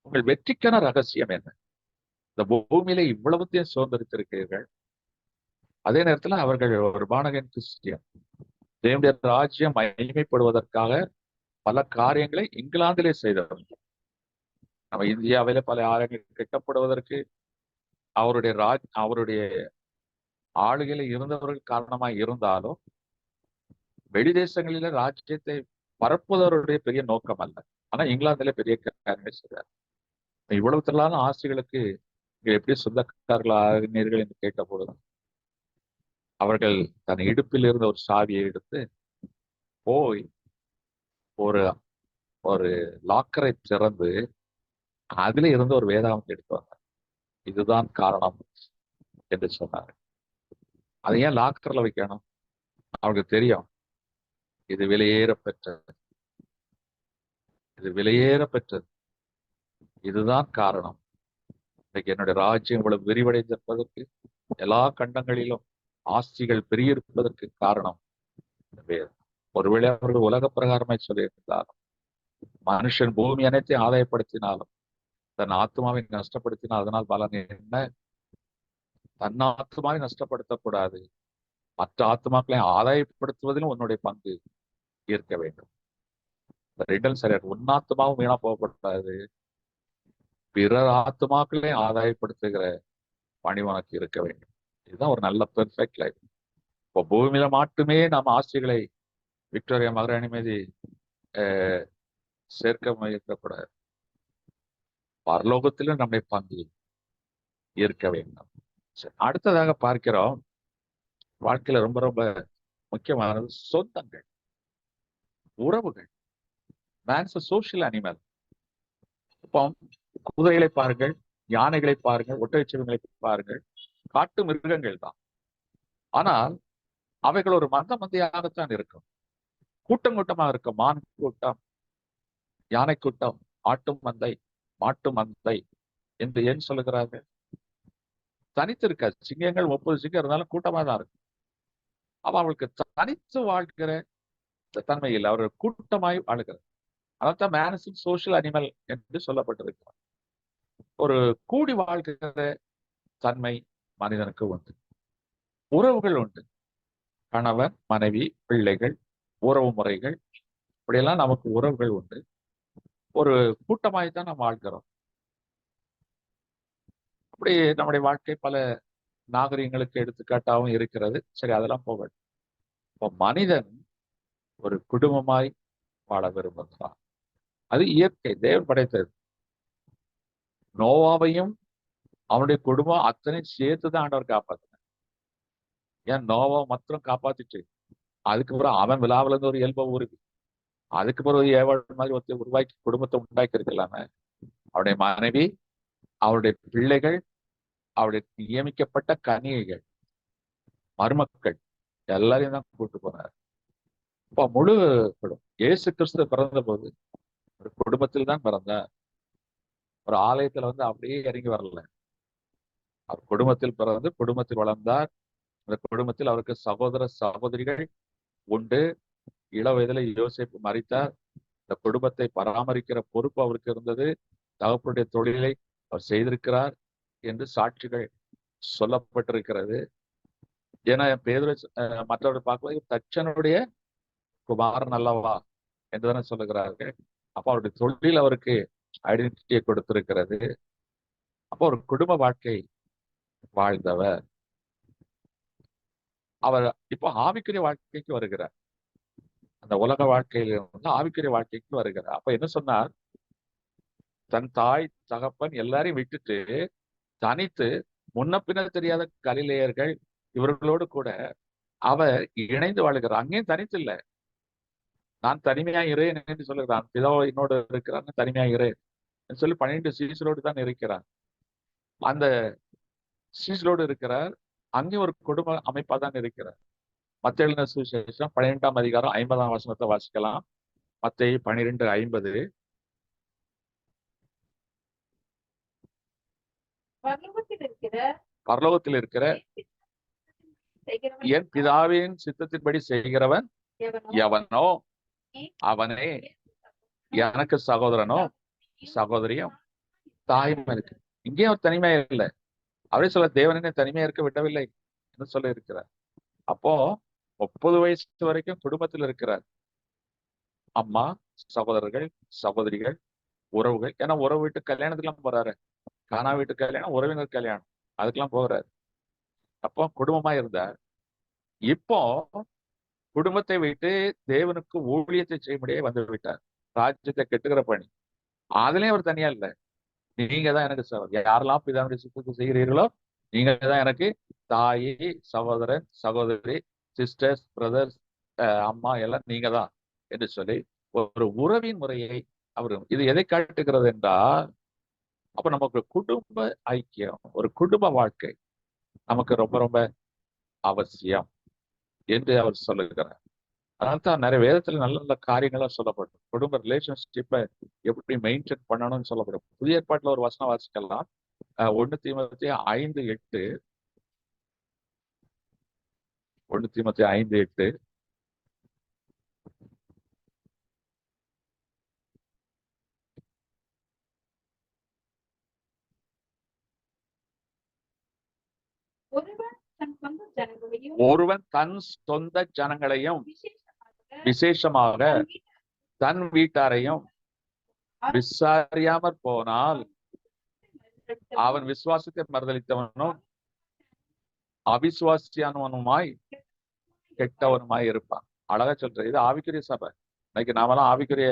உங்கள் வெற்றிக்கான ரகசியம் என்ன? இந்த பூமியில இவ்வளவுத்தையும் சுதந்திரித்திருக்கிறீர்கள், அதே நேரத்துல அவர்கள் ஒரு பானகன் கிறிஸ்டியன், தேவனுடைய ராஜ்யம் மகிமைப்படுவதற்காக பல காரியங்களை இங்கிலாந்திலே செய்தவர்கள். நம்ம இந்தியாவில பல ஆலயங்கள் கட்டப்படுவதற்கு அவருடைய ஆளுகையில இருந்தவர்கள் காரணமாக இருந்தாலும், வெளிதேசங்களில ராஜ்யத்தை பரப்புவதவருடைய பெரிய நோக்கம் அல்ல. ஆனா இங்கிலாந்துல பெரிய காரியங்கள் செய்தார். இவ்வளவு திரளான ஆசைகளுக்கு எப்படி சொந்தக்காரர்கள் ஆகினீர்கள் என்று கேட்ட பொழுது, அவர்கள் தன் இடுப்பில் இருந்த ஒரு சாவியை எடுத்து போய் ஒரு ஒரு லாக்கரை திறந்து அதுல இருந்து ஒரு வேதாகமத்தை எடுத்து வந்தார். இதுதான் காரணம் என்று சொன்னார். அதை ஏன் லாக்கர்ல வைக்கணும்? அவருக்கு தெரியும், இது விலையேற பெற்றது, இது விலையேற பெற்றது. இதுதான் காரணம். இன்னைக்கு என்னுடைய ராஜ்யம் இவ்வளவு விரிவடைந்திருப்பதற்கு, எல்லா கண்டங்களிலும் ஆஸ்திகள் பெருகியிருப்பதற்கு காரணம் வேதம். ஒருவேளை அவர்கள் உலக பிரகாரமாய் சொல்லியிருந்தாலும், மனுஷன் பூமி அனைத்தையும் ஆதாயப்படுத்தினாலும் தன் ஆத்மாவை நஷ்டப்படுத்தினால் அதனால் பலன் என்ன? தன் ஆத்மாவை நஷ்டப்படுத்தக்கூடாது, மற்ற ஆத்மாக்களை ஆதாயப்படுத்துவதிலும் உன்னுடைய பங்கு இருக்க வேண்டும். ரெண்டும் சரியா. உன் ஆத்மாவும் வீணா போகக்கூடாது, பிறர் ஆத்மாக்களை ஆதாயப்படுத்துகிற பணி உனக்கு இருக்க வேண்டும். இதுதான் ஒரு நல்ல பெர்ஃபெக்ட் லைஃப். இப்போ பூமியில மட்டுமே நாம் ஆசைகளை விக்டோரியா மகாராணி மீது சேர்க்க முயற்சிக்கூடாது, பரலோகத்திலும் நம்முடைய பங்கு இருக்க வேண்டும். சரி, அடுத்ததாக பார்க்கிறோம், வாழ்க்கையில ரொம்ப ரொம்ப முக்கியமானது சொந்தங்கள், உறவுகள். Man's social animal. இப்போ குதிரைகளை பாருங்கள், யானைகளை பாருங்கள், ஒட்டகச்சிவங்களை பாருங்கள், காட்டு மிருகங்கள் தான். ஆனால் அவைகள் ஒரு மந்த மந்தையாகத்தான் இருக்கும், கூட்டம் கூட்டமாக இருக்கும். மான் கூட்டம், யானை கூட்டம், ஆட்டு மந்தை, மாட்டு மந்தை என்று ஏன் சொல்லுகிறார்கள்? தனித்து இருக்காது. சிங்கங்கள் 30 சிங்கம் இருந்தாலும் கூட்டமாக தான் இருக்கும். அவ அவளுக்கு தனித்து வாழ்கிற தன்மை இல்லை, அவர்கள் கூட்டமாய் வாழ்கிறார். அதான் மேனசிக் சோசியல் அனிமல் என்று சொல்லப்பட்டிருக்கிறார். ஒரு கூடி வாழ்கிற தன்மை மனிதனுக்கு உண்டு. உறவுகள் உண்டு, கணவன் மனைவி பிள்ளைகள், உறவு முறைகள், இப்படியெல்லாம் நமக்கு உறவுகள் உண்டு. ஒரு கூட்டமாய் தான் நாம் வாழ்கிறோம். அப்படி நம்முடைய வாழ்க்கை பல நாகரிகங்களுக்கு எடுத்துக்காட்டாகவும் இருக்கிறது. சரி, அதெல்லாம் போகட்டும். இப்போ மனிதன் ஒரு குடும்பமாய் வாழ விரும்புகிறான். அது இயற்கை, தேவன் படைத்தது. நோவாவையும் அவனுடைய குடும்பம் அத்தனை சேர்த்துதான் ஆண்டவர் காப்பாத்தினார். ஏன் நோவா மாத்திரம் காப்பாத்திட்டு அதுக்கு பிறகு அவன் விழாவில இருந்து ஒரு இயல்பை உருவி அதுக்கு பிறகு ஏவாள் மாதிரி ஒருத்தர் உருவாக்கி குடும்பத்தை உண்டாக்கி இருக்கலாம? அவருடைய மனைவி, அவருடைய பிள்ளைகள், அவருடைய நியமிக்கப்பட்ட கன்னிகைகள், மருமக்கள் எல்லாரையும் தான் கூட்டு போனார். இப்போ முழு குடும்பம். இயேசு கிறிஸ்து பிறந்த போது ஒரு குடும்பத்தில் தான் பிறந்தார். ஒரு ஆலயத்துல வந்து அப்படியே இறங்கி வரல. அவர் குடும்பத்தில் பிறந்து குடும்பத்தில் வளர்ந்தார். அந்த குடும்பத்தில் அவருக்கு சகோதர சகோதரிகள் உண்டு. இள வயதுல யோசேப்பு மரித்தார். இந்த குடும்பத்தை பராமரிக்கிற பொறுப்பு அவருக்கு இருந்தது. தகப்பனுடைய தொழிலை அவர் செய்திருக்கிறார் என்று சாட்சிகள் சொல்லப்பட்டிருக்கிறது. ஏன்னா பேதுரு மற்றவர்கள் பார்க்கும்போது தச்சனுடைய குமாரன் அல்லவா என்றுதானே சொல்லுகிறார்கள். அப்போ அவருடைய தொழில் அவருக்கு ஐடென்டிட்டியை கொடுத்திருக்கிறது. அப்போ ஒரு குடும்ப வாழ்க்கை வாழ்ந்தவர். அவர் இப்போ ஆவிக்குரிய வாழ்க்கைக்கு வருகிறார். அந்த உலக வாழ்க்கையில வந்து ஆவிக்குரிய வாழ்க்கைக்கு வருகிறார். அப்ப என்ன சொன்னார்? தன் தாய் தகப்பன் எல்லாரையும் விட்டுட்டு தனித்து, முன்ன பின்ன தெரியாத கலிலேயர்கள் இவர்களோடு கூட அவர் இணைந்து வாழுகிறார். அங்கேயும் தனித்து இல்லை. நான் தனிமையா இரேன் என்று சொல்லுகிறான். பிதாவோ என்னோடு இருக்கிறான்னு தனிமையா இரேன் சொல்லி 12 சீசரோடு தான் இருக்கிறார். அந்த சீசரோடு இருக்கிறார். அங்கேயும் ஒரு குடும்ப அமைப்பா தான் இருக்கிறார். மத்தேயு எழுதின சுவிசேஷம் 12ஆம் அதிகாரம் 50ஆம் வசனத்தை வாசிக்கலாம். மத்தேயு 12:50. பரலோகத்தில் இருக்கிற என் பிதாவின் சித்தத்தின்படி செய்கிறவன் எவனோ அவனே எனக்கு சகோதரனோ சகோதரியும் தாயும் இருக்கு. இங்கேயும் ஒரு தனிமையா இல்லை. அவரே சொல்ல, தேவனே தனிமையா இருக்க விடவில்லை என்று சொல்ல இருக்கிறார். அப்போ 30 வயசு வரைக்கும் குடும்பத்தில் இருக்கிறார். அம்மா, சகோதரர்கள், சகோதரிகள், உறவுகள். ஏன்னா உறவு வீட்டு கல்யாணத்துக்குலாம் போறாரு. கானா வீட்டு கல்யாணம், உறவினர் கல்யாணம், அதுக்கெல்லாம் போகிறாரு. அப்போ குடும்பமா இருந்தார். இப்போ குடும்பத்தை விட்டு தேவனுக்கு ஊழியத்தை செய்ய முடியே வந்து விட்டார். ராஜ்யத்தை கெட்டுக்கிற பணி, அதுலயும் அவர் தனியா இல்லை. நீங்க தான் எனக்கு யாரெல்லாம் பிதாவுடைய சித்தத்தை செய்கிறீர்களோ நீங்க தான் எனக்கு தாயி, சகோதரன், சகோதரி, சிஸ்டர்ஸ், பிரதர்ஸ், அம்மா எல்லாம் நீங்க தான் என்று சொல்லி ஒரு உறவின் முறையை அவர். இது எதை காட்டுகிறது என்றால், அப்ப நமக்கு குடும்ப ஐக்கியம், ஒரு குடும்ப வாழ்க்கை நமக்கு ரொம்ப ரொம்ப அவசியம் என்று அவர் சொல்லுகிறார். அதனால தான் நிறைய வேதத்துல நல்ல நல்ல காரியங்களா சொல்லப்படும். குடும்ப ரிலேஷன்ஷிப்பை எப்படி மெயின்டைன் பண்ணணும்னு சொல்லப்படும். புதிய ஏற்பாட்டுல ஒரு வசனம் வாசிக்கலாம். 1 தீமோத்தேயு 5:8. 1 தீமோத்தேயு 5:8. ஒருவன் தன் சொந்த ஜனங்களையும் ஒருவன் தன் சொந்த ஜனங்களையும் விசேஷமாக விசேஷமாக தன் வீட்டாரை தன் வீட்டாரையும் விசாரியாமற் போனால் அவன் விசுவாசத்தை மறுதலித்தவனும் அவிசுவாசியானவனுமாய் கெட்டவனுமாய் இருப்பான். அழகா சொல்ற. இது ஆவிக்குரிய சபை. இன்னைக்கு நாமெல்லாம் ஆவிக்குரிய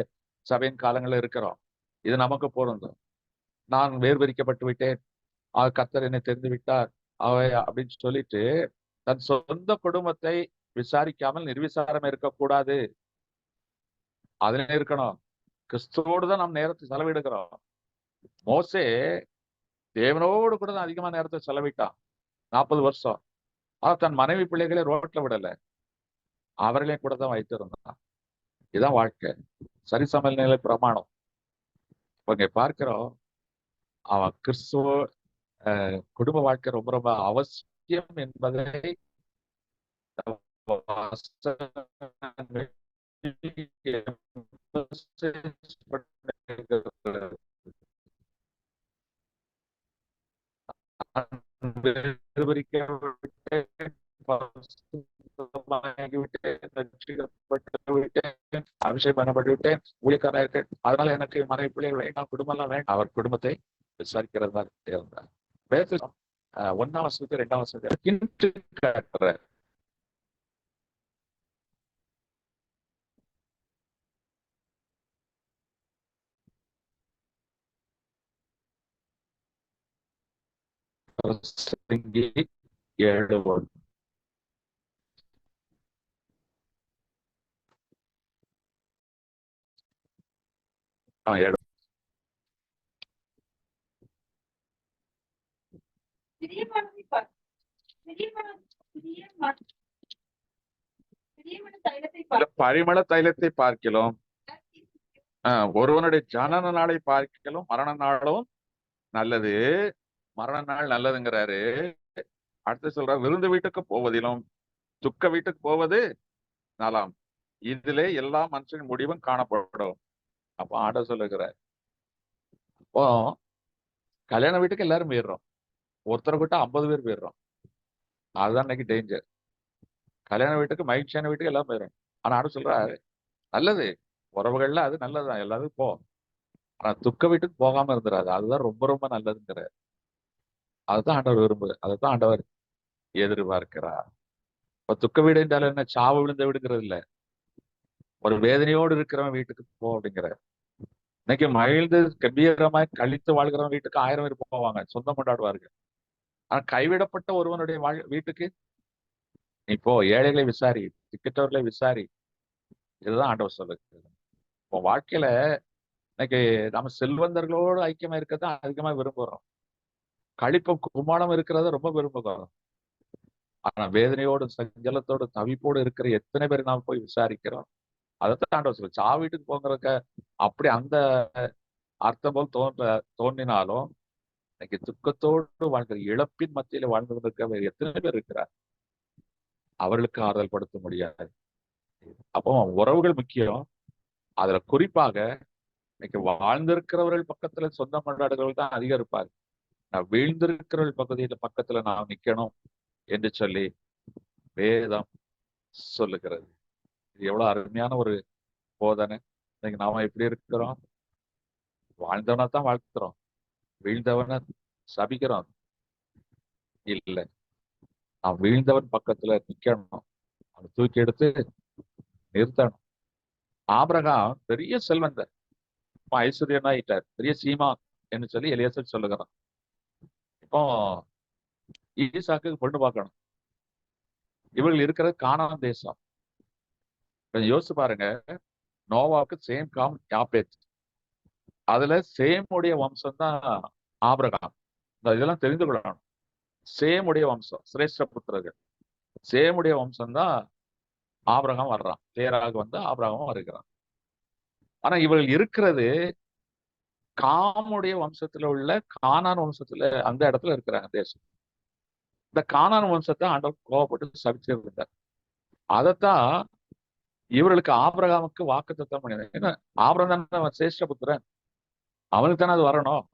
சபையின் காலங்கள்ல இருக்கிறோம். இது நமக்கு பொருந்தும். நான் வேர்வரிக்கப்பட்டு விட்டேன், கர்த்தர் என்னை தெரிந்து விட்டார் அப்படின்னு சொல்லிட்டு தன் சொந்த குடும்பத்தை விசாரிக்காமல் நிர்விசாரம் இருக்கக்கூடாது. அதுல இருக்கணும். கிறிஸ்துவோடு தான் நாம் நேரத்தை செலவிடுகிறோம். மோசே தேவனோடு கூட தான் அதிகமா நேரத்தை செலவிட்டான், 40 வருஷம். ஆனா தன் மனைவி பிள்ளைகளை ரோட்ல விடல, அவர்களையும் கூட தான் வைத்திருந்தான். இதுதான் வாழ்க்கை, சரிசமநிலை நிலை பிரமாணம். இங்க பார்க்கிறோம், அவன் கிறிஸ்துவ குடும்ப வாழ்க்கை ரொம்ப ரொம்ப அவசியம் என்பதை அபிஷேகம் பண்ணப்பட்டு விட்டேன், ஊழியக்காரா இருக்கேன், அதனால எனக்கு மனைவி பிள்ளைகள் வேண்டாம், குடும்பம் எல்லாம் வேண்டாம். அவர் குடும்பத்தை விசாரிக்கிறதா இருந்தார். 1ஆம் வசனத்தை 2ஆம் வசனத்தை கிண்டு காட்டுற பிரசங்கி 7:1. பரிமள தைலத்தை பார்க்கிலும் ஒருவனுடைய ஜனன நாளை பார்க்கிலும் மரண நாளும் நல்லது. மரண நாள் நல்லதுங்கிறாரு. அடுத்து சொல்ற, விருந்து வீட்டுக்கு போவதிலும் துக்க வீட்டுக்கு போவது நலம், இதிலே எல்லா மனுஷனின் முடிவும் காணப்படும். அப்ப ஆண்டவர் சொல்லுகிறார். அப்போ கல்யாண வீட்டுக்கு எல்லாரும் போயிடுறோம், ஒருத்தரை விட்டா 50 பேர் போயிடுறோம். அதுதான் இன்னைக்கு டேஞ்சர். கல்யாண வீட்டுக்கு, மகிழ்ச்சியான வீட்டுக்கு எல்லாம் போயிடும். ஆனா ஆண்டவர் சொல்றாரு, நல்லது, உறவுகள்ல அது நல்லதுதான், எல்லாரும் போ, ஆனா துக்க வீட்டுக்கு போகாம இருந்துடாது, அதுதான் ரொம்ப ரொம்ப நல்லதுங்கிறார். அதுதான் ஆண்டவர் விரும்புது, அதுதான் ஆண்டவர் எதிர்பார்க்கிறார். இப்ப துக்க வீடு என்றாலும் என்ன, சாவு விழுந்த வீடுங்கிறது இல்ல, ஒரு வேதனையோடு இருக்கிறவன் வீட்டுக்கு போ அப்படிங்கிற. இன்னைக்கு மகிழ்ந்து கம்பீரமாய் கழித்து வாழ்கிறவன் வீட்டுக்கு 1000 பேர் போவாங்க, சொந்தம் கொண்டாடுவார்கள். ஆனா கைவிடப்பட்ட ஒருவனுடைய வீட்டுக்கு நீ போ, ஏழைகளை விசாரி, திக்கற்றவர்களை விசாரி. இதுதான் ஆண்டவர் சொல்லுது. இப்போ வாழ்க்கையில இன்னைக்கு நம்ம செல்வந்தர்களோடு ஐக்கியமா இருக்கதான் அதிகமா விரும்புறோம், கழிப்பும் குமாரம் இருக்கிறத ரொம்ப விரும்புகிறோம். ஆனா வேதனையோடு சஞ்சலத்தோடு தவிப்போடு இருக்கிற எத்தனை பேர் நாம் போய் விசாரிக்கிறோம். அதைத்தான் ஆண்டவர் சொல்லு. வீட்டுக்கு போங்கிறக்க அப்படி அந்த அர்த்தம் போல் தோன்றினாலும் இன்னைக்கு துக்கத்தோடு வாழ்கிற, இழப்பின் மத்தியில வாழ்ந்து கொண்டிருக்க எத்தனை பேர் இருக்கிறார், அவர்களுக்கு ஆறுதல் படுத்த முடியாது. அப்போ உறவுகள் முக்கியம். அதுல குறிப்பாக இன்னைக்கு வாழ்ந்திருக்கிறவர்கள் பக்கத்துல சொந்த கொண்டாடுகள் தான் அதிகம் இருப்பார். நான் வீழ்ந்திருக்கிறவர்கள் பக்கத்துல நான் நிக்கணும் என்று சொல்லி வேதம் சொல்லுகிறது. இது எவ்வளவு அருமையான ஒரு போதனை. இன்னைக்கு நாம எப்படி இருக்கிறோம், வாழ்ந்தவனை தான் வாழ்த்துறோம், வீழ்ந்தவனை சபிக்கிறோம். இல்ல, நான் வீழ்ந்தவன் பக்கத்துல நிக்கணும், அவனை தூக்கி எடுத்து நிறுத்தணும். ஆபிரகாம் பெரிய செல்வந்தர், ஐஸ்வர்யனா ஆயிட்டார், பெரிய சீமா என்று சொல்லி எலியாசர் சொல்லுகிறான். இப்போ ஈசாக்கு பொண்ணு பார்க்கணும். இவர்கள் இருக்கிறது கானான் தேசம். யோசிச்சு பாருங்க, நோவாவுக்கு சேம் காம் யாப்பேத், அதுல சேமுடைய வம்சம் தான் ஆபிரகாம். இதெல்லாம் தெரிந்து கொள்ளணும். சேமுடைய வம்சம், சிரேஷ்ட புத்திரர்கள், சேமுடைய வம்சம் தான் ஆபிரகாம் வர்றான், பேராக வந்து ஆபிரகாமும் வருகிறான். ஆனா இவர்கள் இருக்கிறது காமுடைய வம்சத்துல உள்ள கானான் வம்சத்துல, அந்த இடத்துல இருக்கிறாங்க தேசம். இந்த கானான் வம்சத்தை ஆண்டவர் கோவப்பட்டு சபிச்சிருந்தார். அதைத்தான் இவர்களுக்கு ஆபிரகாமுக்கு வாக்குத்தத்தம் பண்ணினார். ஏன்னா ஆபிரகாம் தான் சிரேஷ்ட புத்திரன், அவனுக்கு தானே அது வரணும்.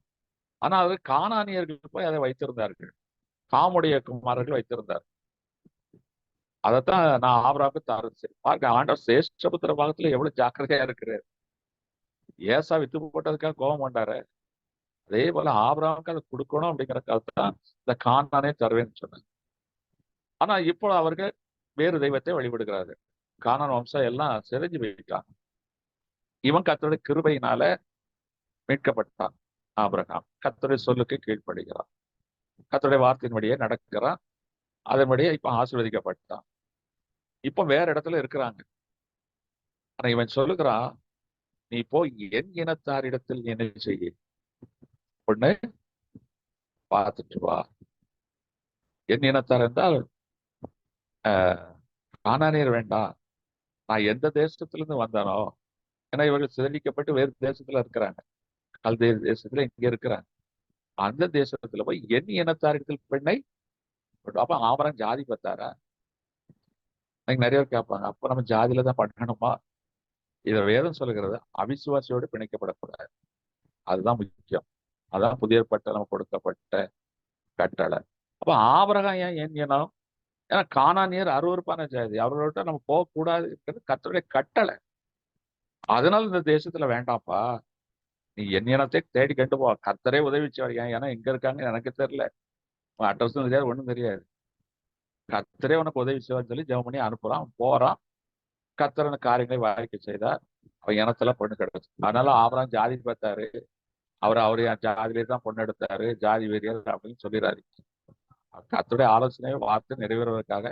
ஆனா அது கானானியர்கள் போய் அதை வைத்திருந்தார்கள். காமுடைய குமாரர்கள் வைத்திருந்தார். அதைத்தான் நான் ஆபிரகாமுக்கு தரது. பாருங்க, ஆண்டவர் சேஷ்டபுத்திர பாகத்துல எவ்வளவு ஜாக்கிரதையா இருக்கிறார். ஏசா வித்து போட்டதுக்காக கோபம் கொண்டாரு. அதே போல ஆபிரகாமுக்கு அதை கொடுக்கணும் அப்படிங்கறதுக்காக தான் இந்த கானானே தருவேன்னு சொன்னாங்க. ஆனா இப்போ அவர்கள் வேறு தெய்வத்தை வழிபடுகிறார்கள். கானான் வம்சம் எல்லாம் சிதைஞ்சு போயிட்டாங்க. இவன் கர்த்தருடைய கிருபையினால மீட்கப்பட்டான். ஆபிரகாம் கர்த்தருடைய சொல்லுக்கு கீழ்ப்படுகிறான், கர்த்தருடைய வார்த்தையின்படியே நடக்கிறான், அதன்படியே இப்ப ஆசீர்வதிக்கப்பட்டான். இப்ப வேற இடத்துல இருக்கிறாங்க. ஆனா இவன் சொல்லுகிறான், நீ போய் என் இனத்தாரிடத்தில் என்ன செய்ய, பொண்ணு பார்த்துட்டு வா. என் இனத்தார் என்றால் கானானியர் வேண்டாம், நான் எந்த தேசத்துல இருந்து வந்தானோ, ஏன்னா இவர்கள் சிதறிக்கப்பட்டு வேறு தேசத்துல இருக்கிறாங்க, கல்தேர் தேசத்துல இங்க இருக்கிறாங்க. அந்த தேசத்துல போய் என் இனத்தாரிடத்தில் பெண்ணை, அப்ப ஆபரம் ஜாதி பார்த்தாரா? நிறைய பேர் கேட்பாங்க, அப்ப நம்ம ஜாதியில தான் பண்ணணுமா? இதை வேதம் சொல்லுகிறது, அவிசுவாசியோடு பிணைக்கப்படக்கூடாது. அதுதான் முக்கியம். அதான் புதிய ஏற்பாட்டில் நம்ம கொடுக்கப்பட்ட கட்டளை. அப்ப ஆபிரகாம் ஏன் இனம்? ஏன்னா கானானியர் அருவருப்பான ஜாதி, அவர்களோட நம்ம போகக்கூடாது இருக்கிறது கர்த்தருடைய கட்டளை. அதனால இந்த தேசத்துல வேண்டாம்ப்பா, நீ என் இனத்தை தேடி கண்டு போ. கர்த்தரே உதவிச்சவர். ஏன்னா எங்க இருக்காங்க எனக்கு தெரியல, அட்ரஸும் தெரியாது, ஒண்ணும் தெரியாது. கர்த்தரே உனக்கு உதவி செய்வான்னு சொல்லி ஜெபம் பண்ணி அனுப்புறான், போறான். கர்த்தரன காரியங்களை வாய்க்க செய்தார். அவன் இனத்துல பொண்ணு கிடைச்சு. அதனால ஆபிரகாம் ஜாதி பார்த்தாரு, அவரு ஜாதியிலே தான் பொண்ணு எடுத்தாரு, ஜாதி வெறியர் அப்படின்னு சொல்லிடுறாரு. கர்த்தருடைய ஆலோசனை வார்த்தை நிறைவேறுவதற்காக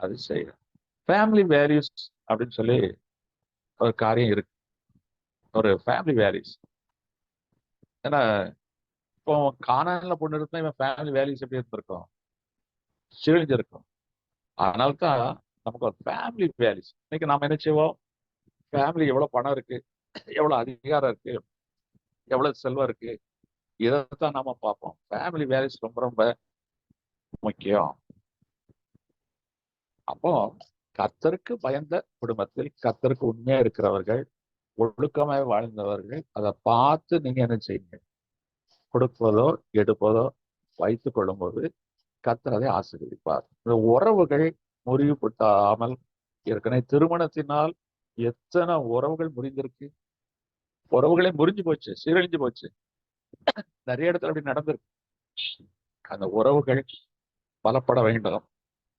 அது செய்யறார். ஃபேமிலி வேல்யூஸ் அப்படின்னு சொல்லி ஒரு காரியம் இருக்கு, ஒரு ஃபேமிலி வேல்யூஸ். ஏன்னா இப்போ கானான்ல பொண்ணு இருந்தா இவன் ஃபேமிலி வேல்யூஸ் எப்படி இருந்திருக்கும்? சீழிஞ்சிருக்கும். அதனால்தான் நமக்கு ஒரு ஃபேமிலி வேல்யூஸ். இன்னைக்கு நாம என்ன செய்வோம்? ஃபேமிலி எவ்வளவு பணம் இருக்கு, எவ்வளவு அதிகாரம் இருக்கு, எவ்வளவு செல்வம் இருக்கு, இதைத்தான் நாம பார்ப்போம். ஃபேமிலி வேல்யூஸ் ரொம்ப ரொம்ப முக்கியம். அப்போ கர்த்தருக்கு பயந்த குடும்பத்தில் கர்த்தருக்கு உண்மையா இருக்கிறவர்கள், ஒழுக்கமாய் வாழ்ந்தவர்கள், அதை பார்த்து நீங்க என்ன செய்யுங்க, கொடுப்பதோ எடுப்பதோ வைத்துக் கொள்ளும் போது கர்த்தர் அதை ஆசீர்வதிப்பார். இந்த உறவுகள் முறிவுபட்டாமல் ஏற்கனவே திருமணத்தினால் எத்தனை உறவுகள் முறிந்திருக்கு, உறவுகளே முறிஞ்சு போச்சு, சீரழிஞ்சு போச்சு. நிறைய இடத்துல அப்படி நடந்திருக்கு. அந்த உறவுகள் பலப்பட வேண்டும்,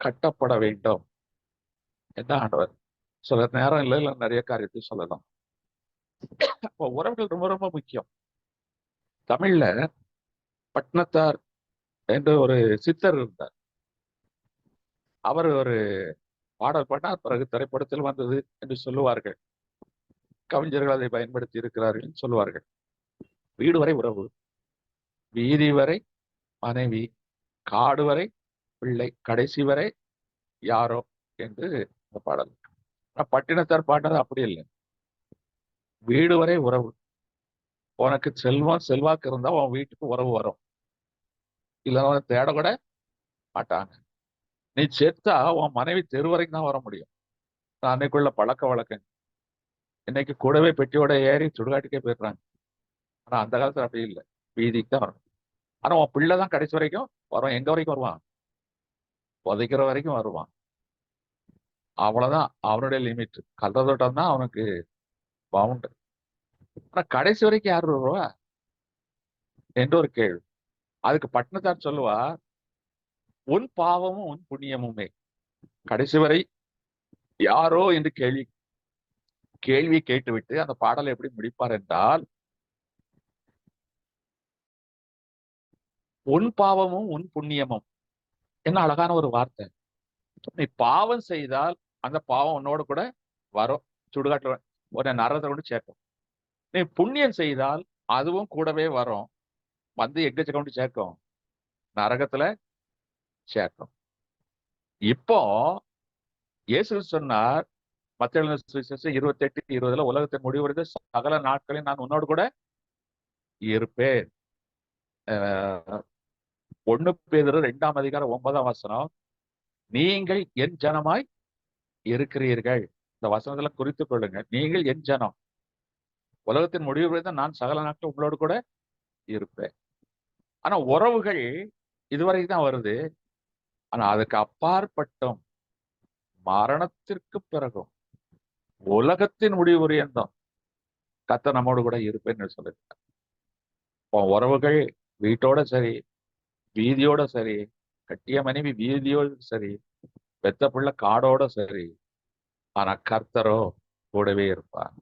கட்டப்பட வேண்டும். என்ன ஆண்டவர் சில நேரம் இல்லை நிறைய காரியத்தை சொல்லலாம். அப்போ உறவுகள் ரொம்ப ரொம்ப முக்கியம். தமிழ்ல பட்னத்தார் என்று ஒரு சித்தர் இருந்தார். அவர் ஒரு பாடல் பாட்டார், பிறகு திரைப்படத்தில் வந்தது என்று சொல்லுவார்கள். கவிஞர்கள் அதை பயன்படுத்தி இருக்கிறார்கள் சொல்லுவார்கள். வீடு வரை உறவு, வீதி வரை மனைவி, காடு வரை பிள்ளை, கடைசி வரை யாரோ என்று பாடல். பட்டினத்தார் பாட்டது அப்படி இல்லை. வீடு வரை உறவு. உனக்கு செல்வம் செல்வாக்கு இருந்தா உன் வீட்டுக்கு உறவு வரும், இல்லைன்னா தேட கூட மாட்டாங்க. நீ செத்தா உன் மனைவி தெரு வரைக்கும் தான் வர முடியும். அன்னைக்குள்ள பழக்க வழக்கம். இன்னைக்கு கூடவே பெட்டியோட ஏறி சுடுகாட்டுக்கே போயிடுறாங்க. ஆனா அந்த காலத்துல அப்படி இல்லை, வீதிக்கு தான் வரும். ஆனா உன் பிள்ளை தான் கடைசி வரைக்கும் வரும். எங்க வரைக்கும் வருவான்? புதைக்கிற வரைக்கும் வருவான். அவ்வளவுதான் அவனுடைய லிமிட். கல்றதோட்டம் தான் அவனுக்கு பவுண்ட். ஆனா கடைசி வரைக்கும் யார் வருவா என்று ஒரு கேள்வி. அதுக்கு பட்டினத்தார் சொல்லுவா, உன் பாவமும் உன் புண்ணியமுமே. கடைசி வரை யாரோ என்று கேள்வி கேட்டுவிட்டு அந்த பாடலை எப்படி முடிப்பார் என்றால், உன் பாவமும் உன் புண்ணியமும். என்ன அழகான ஒரு வார்த்தை. நீ பாவம் செய்தால் அந்த பாவம் உன்னோடு கூட வரும், சுடுகாட்டுல ஒரு நரகத்தை கொண்டு சேர்க்கும். நீ புண்ணியம் செய்தால் அதுவும் கூடவே வரும், வந்து எங்க கொண்டு சேர்க்கும்? நரகத்துல சேர்க்கும். இப்போ இயேசு சொன்னார் மத்தேயு 28:20, உலகத்தை முடிவடைந்த சகல நாட்களில் நான் உன்னோடு கூட இருப்பேன். 1 பேதுரு 2:9 நீங்கள் என் ஜனமாய் இருக்கிறீர்கள். இந்த வசனத்துல குறித்துக் கொள்ளுங்க, நீங்கள் என் ஜனம். உலகத்தின் முடிவு நான் சகல நாட்கள் உங்களோடு கூட இருப்பேன். ஆனா உறவுகள் இதுவரைக்கும் தான் வருது. ஆனா அதுக்கு அப்பாற்பட்டும் மரணத்திற்கு பிறகும் உலகத்தின் முடிவு பரியந்தம் கர்த்தர் நம்மோடு கூட இருப்பேன்னு சொல்லியிருக்கார். உன் உறவுகள் வீட்டோட சரி, வீதியோட சரி, கட்டிய மனைவி வீதியோட சரி, பெத்த பிள்ளை காடோட சரி, ஆனா கர்த்தரோ கூடவே இருப்பார்.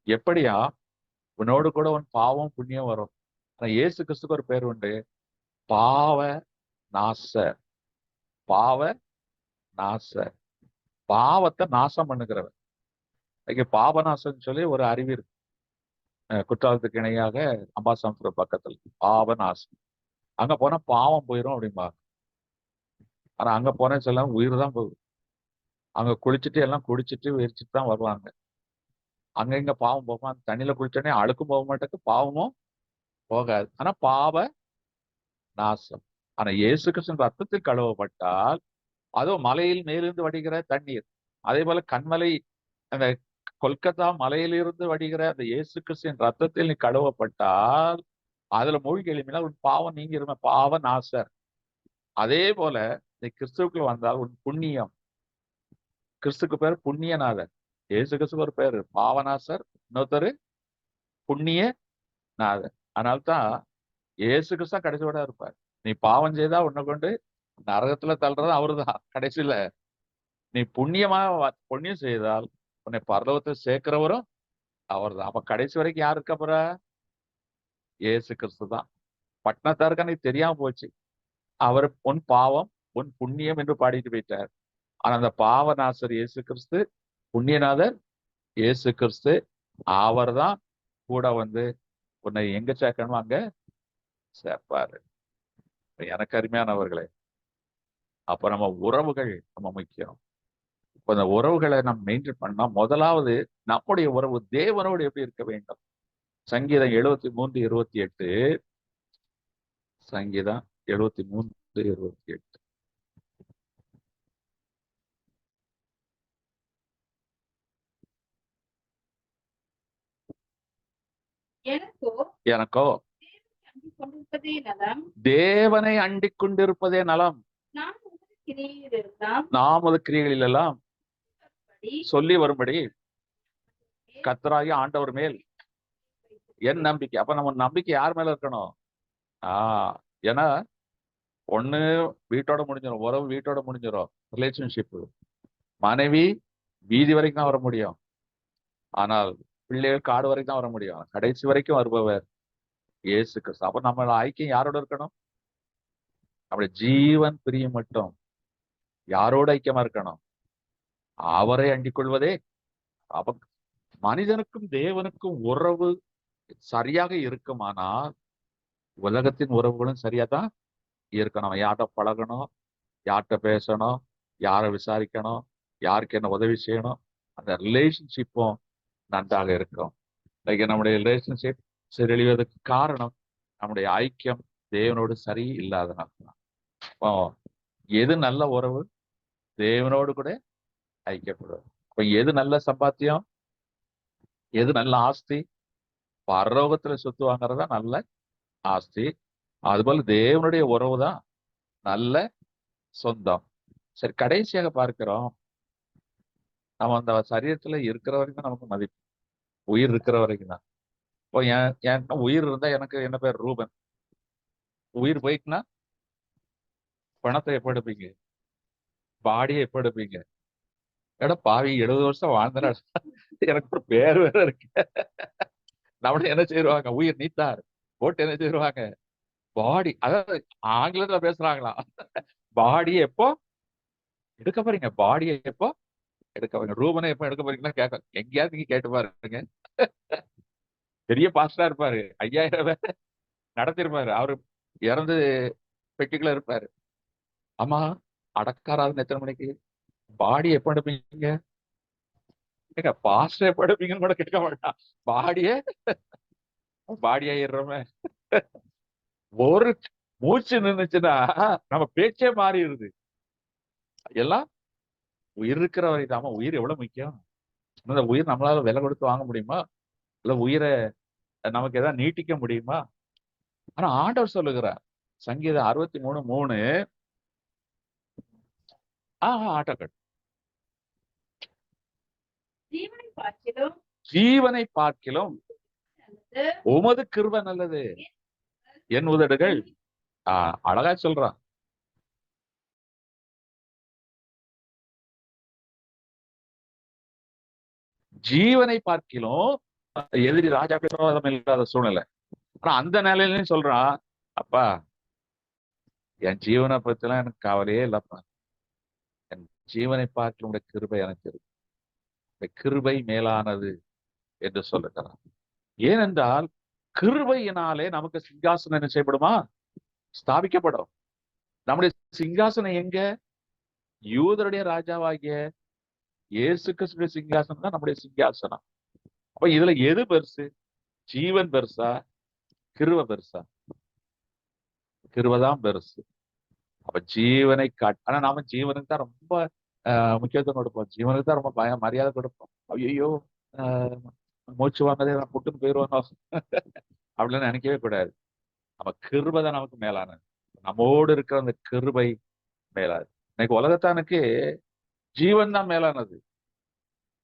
எப்படியா? உன்னோடு கூட உன் பாவம் புண்ணியம் வரும். ஆனா இயேசு கிறிஸ்துக்கு ஒரு பேர் உண்டு, பாவ நாசர். பாவ நாசர், பாவத்தை நாசம் பண்ணுகிறவர். இங்க பாபநாசம் சொல்லி ஒரு அறிவு இருக்கு. குற்றாலத்துக்கு இணையாக அம்பாசமுத்திரம் பக்கத்துல பாபநாசம். அங்க போனா பாவம் போயிடும் அப்படிம்பா. ஆனா அங்க போனேன்னு சொல்ல உயிர் தான் போகுது. அங்க குளிச்சுட்டு எல்லாம் குடிச்சிட்டு வெறிச்சிட்டு தான் வருவாங்க. அங்க இங்க பாவம் போகும். அந்த தண்ணியில குளிச்சோடனே அழுக்கும் போக மாட்டேக்கு, பாவமும் போகாது. ஆனா பாவ நாசம். ஆனா இயேசு கிறிஸ்துவின் ரத்தத்தில் கழுவப்பட்டால், அதுவும் மலையில் மேலிருந்து வடிகிற தண்ணீர், அதே போல கண்மலை, அந்த கொல்கத்தா மலையிலிருந்து வடிகிற அந்த இயேசு கிறிஸ்துவின் ரத்தத்தில் நீ கழுவப்பட்டால், அதுல மூழ்கி எழுப்பினால் உன் பாவம் நீங்கிருமே, பாவ நாசர். அதே போல நீ கிறிஸ்துவுக்குள்ள வந்தால் உன் புண்ணியம், கிறிஸ்துக்கு பேர் புண்ணியநாதர். இயேசு கிறிஸ்துக்கு ஒரு பேரு பாவநாசர், இன்னொருத்தரு புண்ணிய நாதர். அதனால்தான் இயேசு கிறிஸ்து கடைசியோட இருப்பார். நீ பாவம் செய்தா உன்னை கொண்டு நரகத்துல தள்ளுறது அவருதான் கடைசியில. நீ புண்ணியம் செய்தால் உன்னை பரலோகத்தை சேர்க்கிறவரும் அவர்தான். அப்ப கடைசி வரைக்கும் யாரு இருக்க போற? இயேசு கிறிஸ்து தான். பட்டணத்தாருக்கு அன்னைக்கு தெரியாம போச்சு. அவர் உன் பாவம் உன் புண்ணியம் என்று பாடிட்டு போயிட்டார். ஆனா அந்த பாவநாசர் இயேசு கிறிஸ்து, புண்ணியநாதர் இயேசு கிறிஸ்து, அவர் தான் கூட வந்து உன்னை எங்க சேர்க்கணுமோ அங்க சேர்ப்பாரு. எனக்கு அருமையானவர்களே, அப்ப நம்ம உறவுகள் நம்ம முக்கியம். இப்ப அந்த உறவுகளை நம்ம மெயின்டைன் பண்ணா, முதலாவது நம்முடைய உறவு தேவனோடு எப்படி இருக்க வேண்டும்? சங்கீதம் 73:28. சங்கீதம் 73:28. எனக்கோ அண்டிக் கொண்டிருப்பதே நலம். தேவனை அண்டிக் கொண்டிருப்பதே நலம். நான் உமது கிரியையிலெல்லாம் நாமது கிரியைகளில் எல்லாம் படி சொல்லி வரும்படி கர்த்தராகிய ஆண்டவர் மேல் என் நம்பிக்கை. அப்ப நம்ம நம்பிக்கை யார் மேல இருக்கணும்? ஏன்னா ஒண்ணு வீட்டோட முடிஞ்சிடும், உறவு வீட்டோட முடிஞ்சிடும், ரிலேஷன்ஷிப். மனைவி வீதி வரைக்கும் தான் வர முடியும், ஆனால் பிள்ளைகள் காடு வரைக்கும் தான் வர முடியும். கடைசி வரைக்கும் வருபவர் இயேசு கிறிஸ்து. அப்ப நம்ம ஐக்கியம் யாரோட இருக்கணும்? நம்முடைய ஜீவன் பிரியம் மட்டும் யாரோட ஐக்கியமா இருக்கணும்? அவரை அண்டிக் கொள்வதே. அப்ப மனிதனுக்கும் தேவனுக்கும் உறவு சரியாக இருக்குமானால் உலகத்தின் உறவுகளும் சரியா தான் இருக்கணும். யார்கிட்ட பழகணும், யார்கிட்ட பேசணும், யாரை விசாரிக்கணும், யாருக்கு என்ன உதவி செய்யணும், அந்த ரிலேஷன்ஷிப்பும் நன்றாக இருக்கும். இன்னைக்கு நம்முடைய ரிலேஷன்ஷிப் சீரழிவதற்கு காரணம் நம்முடைய ஐக்கியம் தேவனோடு சரி இல்லாதனால தான். அப்போ எது நல்ல உறவு? தேவனோடு கூட ஐக்கியப்படுவது. அப்ப எது நல்ல சம்பாத்தியம்? எது நல்ல ஆஸ்தி? பரலோகத்துல சொத்து வாங்குறதா நல்ல ஆஸ்தி. அதுபோல தேவனுடைய உறவு தான் நல்ல சொந்தம். சரி, கடைசியாக பார்க்கிறோம், நம்ம அந்த சரீரத்துல இருக்கிற வரைக்கும் தான் நமக்கு மதிப்பு. உயிர் இருக்கிற வரைக்கும் தான். இப்போ என் உயிர் இருந்தா எனக்கு என்ன பேர்? ரூபன். உயிர் போயிட்டுனா பணத்தை எப்ப எடுப்பீங்க? பாடியை எப்ப எடுப்பீங்க? ஏடா பாவி, 70 வருஷம் வாழ்ந்தனா எனக்கு ஒரு பேர் வேற இருக்கு. நம்மள என்ன செய்வாங்க? உயிர் நீத்தார் போட்டு என்ன செய்வாங்க? பாடி, அதாவது ஆங்கிலத்துல பேசுறாங்களா, பாடியை எப்போ எடுக்க போறீங்க? பாடியை எப்போ எடுக்க போறீங்க? ரூபனை எப்போ எடுக்க போறீங்கன்னா கேட்க எங்கேயாவது நீங்க கேட்டு பாருங்க. பெரிய பாஸ்டரா இருப்பாரு, 5000 பேர் நடத்திருப்பாரு, அவரு இறந்து பெட்டிக்குள்ள இருப்பாரு. ஆமா, அடக்காராதுன்னு எத்தனை மணிக்கு? பாடி எப்ப எடுப்பீங்க? பாஸ்டர் எப்ப எடுப்பீங்கன்னு கூட கேட்க மாட்டான். பாடியாயிடுறோமே. ஒரு மூச்சு நின்னுச்சுன்னா நம்ம பேச்சே மாறிடுது. எல்லாம் உயிர் இருக்கிற வரைக்கும். உயிர் எவ்வளவு முக்கியம். அந்த உயிர் நம்மளால விலை கொடுத்து வாங்க முடியுமா? இல்ல உயிரை நமக்கு ஏதாவது நீட்டிக்க முடியுமா? ஆனா ஆண்டவர் சொல்லுகிறார், சங்கீதம் 63:3. ஆட்டோக்கட். ஜீவனை பார்க்கிலும் ஜீவனை பார்க்கிலும் நல்லது. உமது கிருபை நல்லது. என் உதடுகள் அழகா சொல்றான். ஜீவனை பார்க்கிலும் எதிரி ராஜா விரோதம் இல்லாத சூழ்நிலை. ஆனா அந்த நிலையிலையும் சொல்றான், அப்பா என் ஜீவனை பத்திலாம் எனக்கு கவலையே இல்லப்பா, என் ஜீவனை பார்க்க உடைய கிருபை எனக்கு இருக்கு, இந்த கிருபை மேலானது என்று சொல்லுகிறான். ஏனென்றால் கிருபையினாலே நமக்கு சிங்காசனம் என்ன செய்யப்படுமா? ஸ்தாபிக்கப்படும். நம்முடைய சிங்காசனம் எங்க? யூதருடைய ராஜாவாகிய இயேசு கிறிஸ்துடைய சிங்காசனம் தான் நம்முடைய சிங்காசனம். அப்ப இதுல எது பெருசு? ஜீவன் பெருசா, கிருபை பெருசா? கிருபை தான் பெருசு. அப்ப ஜீவனை ஆனா நாம ஜீவனுக்கு தான் ரொம்ப முக்கியத்துவம் கொடுப்போம். ஜீவனுக்கு தான் ரொம்ப மரியாதை கொடுப்போம். ஐயோ மூச்சு வாங்கதே நான் புட்டுன்னு போயிடுவாங்க அப்படின்னு நினைக்கவே கூடாது. நம்ம கிருபை தான் நமக்கு மேலானது. நம்மோடு இருக்கிற அந்த கிருபை மேலாது. இன்னைக்கு உலகத்தானுக்கு ஜீவன் தான் மேலானது.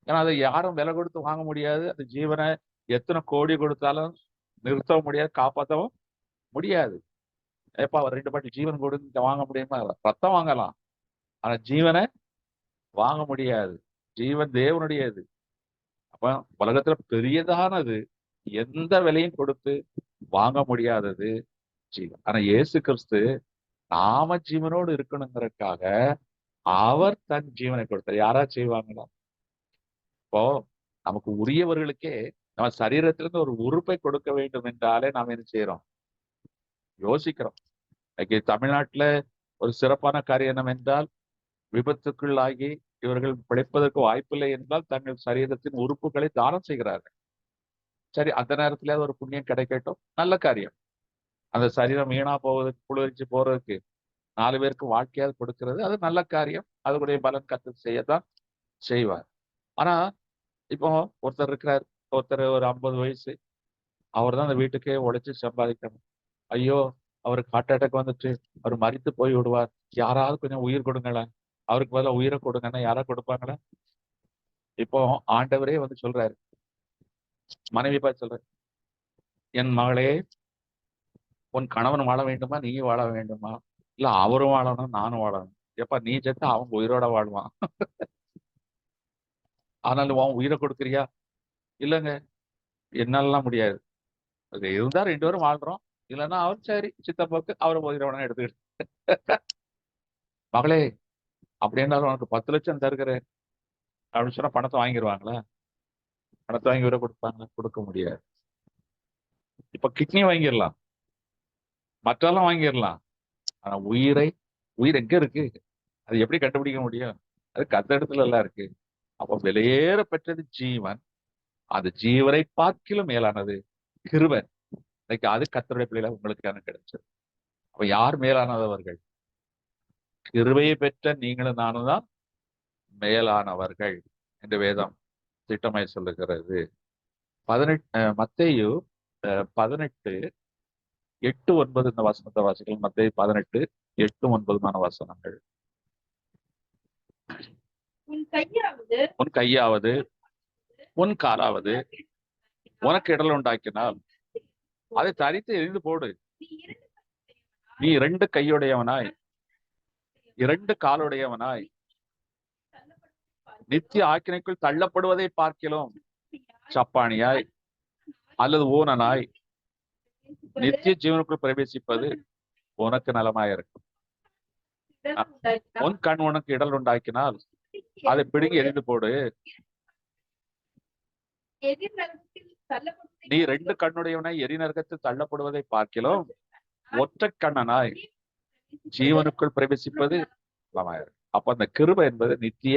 ஏன்னா அதை யாரும் விலை கொடுத்து வாங்க முடியாது. அந்த ஜீவனை எத்தனை கோடி கொடுத்தாலும் நிறுத்தவும் முடியாது, காப்பாற்றவும் முடியாது. ஏப்பா அவர் 2 பாட்டி ஜீவன் கொடுத்து வாங்க முடியுமா? ரத்தம் வாங்கலாம், ஆனா ஜீவனை வாங்க முடியாது. ஜீவன் தேவனுடையது. அப்ப உலகத்துல பெரியதானது, எந்த விலையும் கொடுத்து வாங்க முடியாதது ஜீவன். ஆனா இயேசு கிறிஸ்து நாம ஜீவனோடு இருக்கணுங்கிறதுக்காக அவர் தன் ஜீவனை கொடுத்தார். யாரா செய்வாங்களா? இப்போ நமக்கு உரியவர்களுக்கே நம்ம சரீரத்திலிருந்து ஒரு உறுப்பை கொடுக்க வேண்டும் என்றாலே நாம் என்ன செய்யறோம்? யோசிக்கிறோம். இன்னைக்கு தமிழ்நாட்டுல ஒரு சிறப்பான காரியம் என்னவென்றால், விபத்துக்குள்ளாகி இவர்கள் பிழைப்பதற்கு வாய்ப்பில்லை என்றால் தங்கள் சரீரத்தின் உறுப்புகளை தானம் செய்கிறார்கள். சரி, அந்த நேரத்துல ஒரு புண்ணியம் கிடைக்கட்டும், நல்ல காரியம். அந்த சரீரம் வீணா போவதற்கு, புழுவரிச்சு போறதுக்கு 4 பேருக்கு வாழ்க்கையாவது கொடுக்கிறது, அது நல்ல காரியம். அதனுடைய பலன் கத்து செய்யத்தான் செய்வார். ஆனா இப்போ ஒருத்தர் இருக்கிறார், ஒருத்தர் ஒரு 50 வயசு, அவர் தான் அந்த வீட்டுக்கே உழைச்சு சம்பாதிக்கணும். ஐயோ அவருக்கு ஹார்ட் அட்டாக் வந்துட்டு அவர் மரித்து போய் விடுவார், யாராவது கொஞ்சம் உயிர் கொடுங்களேன், அவருக்கு பதிலாக உயிரை கொடுங்கன்னா யாராவது கொடுப்பாங்களா? இப்போ ஆண்டவரே வந்து சொல்றாரு, மனைவி பார்த்து சொல்ற, என் மகளே உன் கணவன் வாழ வேண்டுமா, நீயும் வாழ வேண்டுமா? இல்ல அவரும் வாழணும் நானும் வாழணும். எப்ப நீ செத்து அவங்க உயிரோட வாழ்வான், ஆனாலும் உன் உயிரை கொடுக்குறியா? இல்லைங்க என்னாலலாம் முடியாது. அது இருந்தா 2 பேரும் வாழ்றோம், இல்லைன்னா அவர் சரி சித்தப்பாக்கு அவரை உயிரோட எடுத்துக்கிட்டு மகளே அப்படின்னாலும் உனக்கு 10 லட்சம் தருகிறேன் அப்படின்னு சொன்னா பணத்தை வாங்கிடுவாங்களா? பணத்தை வாங்கி உயிரை கொடுப்பாங்களா? கொடுக்க முடியாது. இப்ப கிட்னி வாங்கிடலாம், மற்றெல்லாம் வாங்கிடலாம், ஆனா உயிர் எங்க இருக்கு? அது எப்படி கண்டுபிடிக்க முடியும்? அது கத்த எல்லாம் இருக்கு. அப்ப வெளியேற பெற்றது ஜீவன். அது ஜீவனை பார்க்கிலும் மேலானது கிருபை. இன்னைக்கு அது கர்த்தருடைய பிள்ளைல உங்களுக்கு கிடைச்சது. அப்ப யார் மேலானவர்கள்? கிருபையை பெற்ற நீங்களும் நானும் தான் மேலானவர்கள் என்று வேதம் திட்டமாய் சொல்லுகிறது. மத்தேயு 18:8-9 இந்த வசனத்தை வாசிக்கலாம். மத்தேயு 18:8-9 வசனங்கள். உன் கையாவது உன் காலாவது உனக்கு இடல் உண்டாக்கினால் அதை தரித்து எரிந்து போடு. நீ 2 கையுடையவனாய் 2 காலுடையவனாய் நித்திய ஆக்கினைக்குள் தள்ளப்படுவதை பார்க்கிலும் சப்பானியாய் அல்லது ஊனனாய் நித்திய ஜீவனுக்குள் பிரவேசிப்பது உனக்கு நலமாயிருக்கும். உன் கண் உனக்கு இடல் உண்டாக்கினால் அதை பிடுங்கி எரிந்து போடு. நீ 2 கண்ணுடையவனாய் எரிநரகத்தில் தள்ளப்படுவதை பார்க்கிலும் ஒற்றை கண்ணனாய் ஜீவனுக்குள் பிரவேசிப்பது நலமாயிருக்கும். அப்ப அந்த கிருபை என்பது நித்திய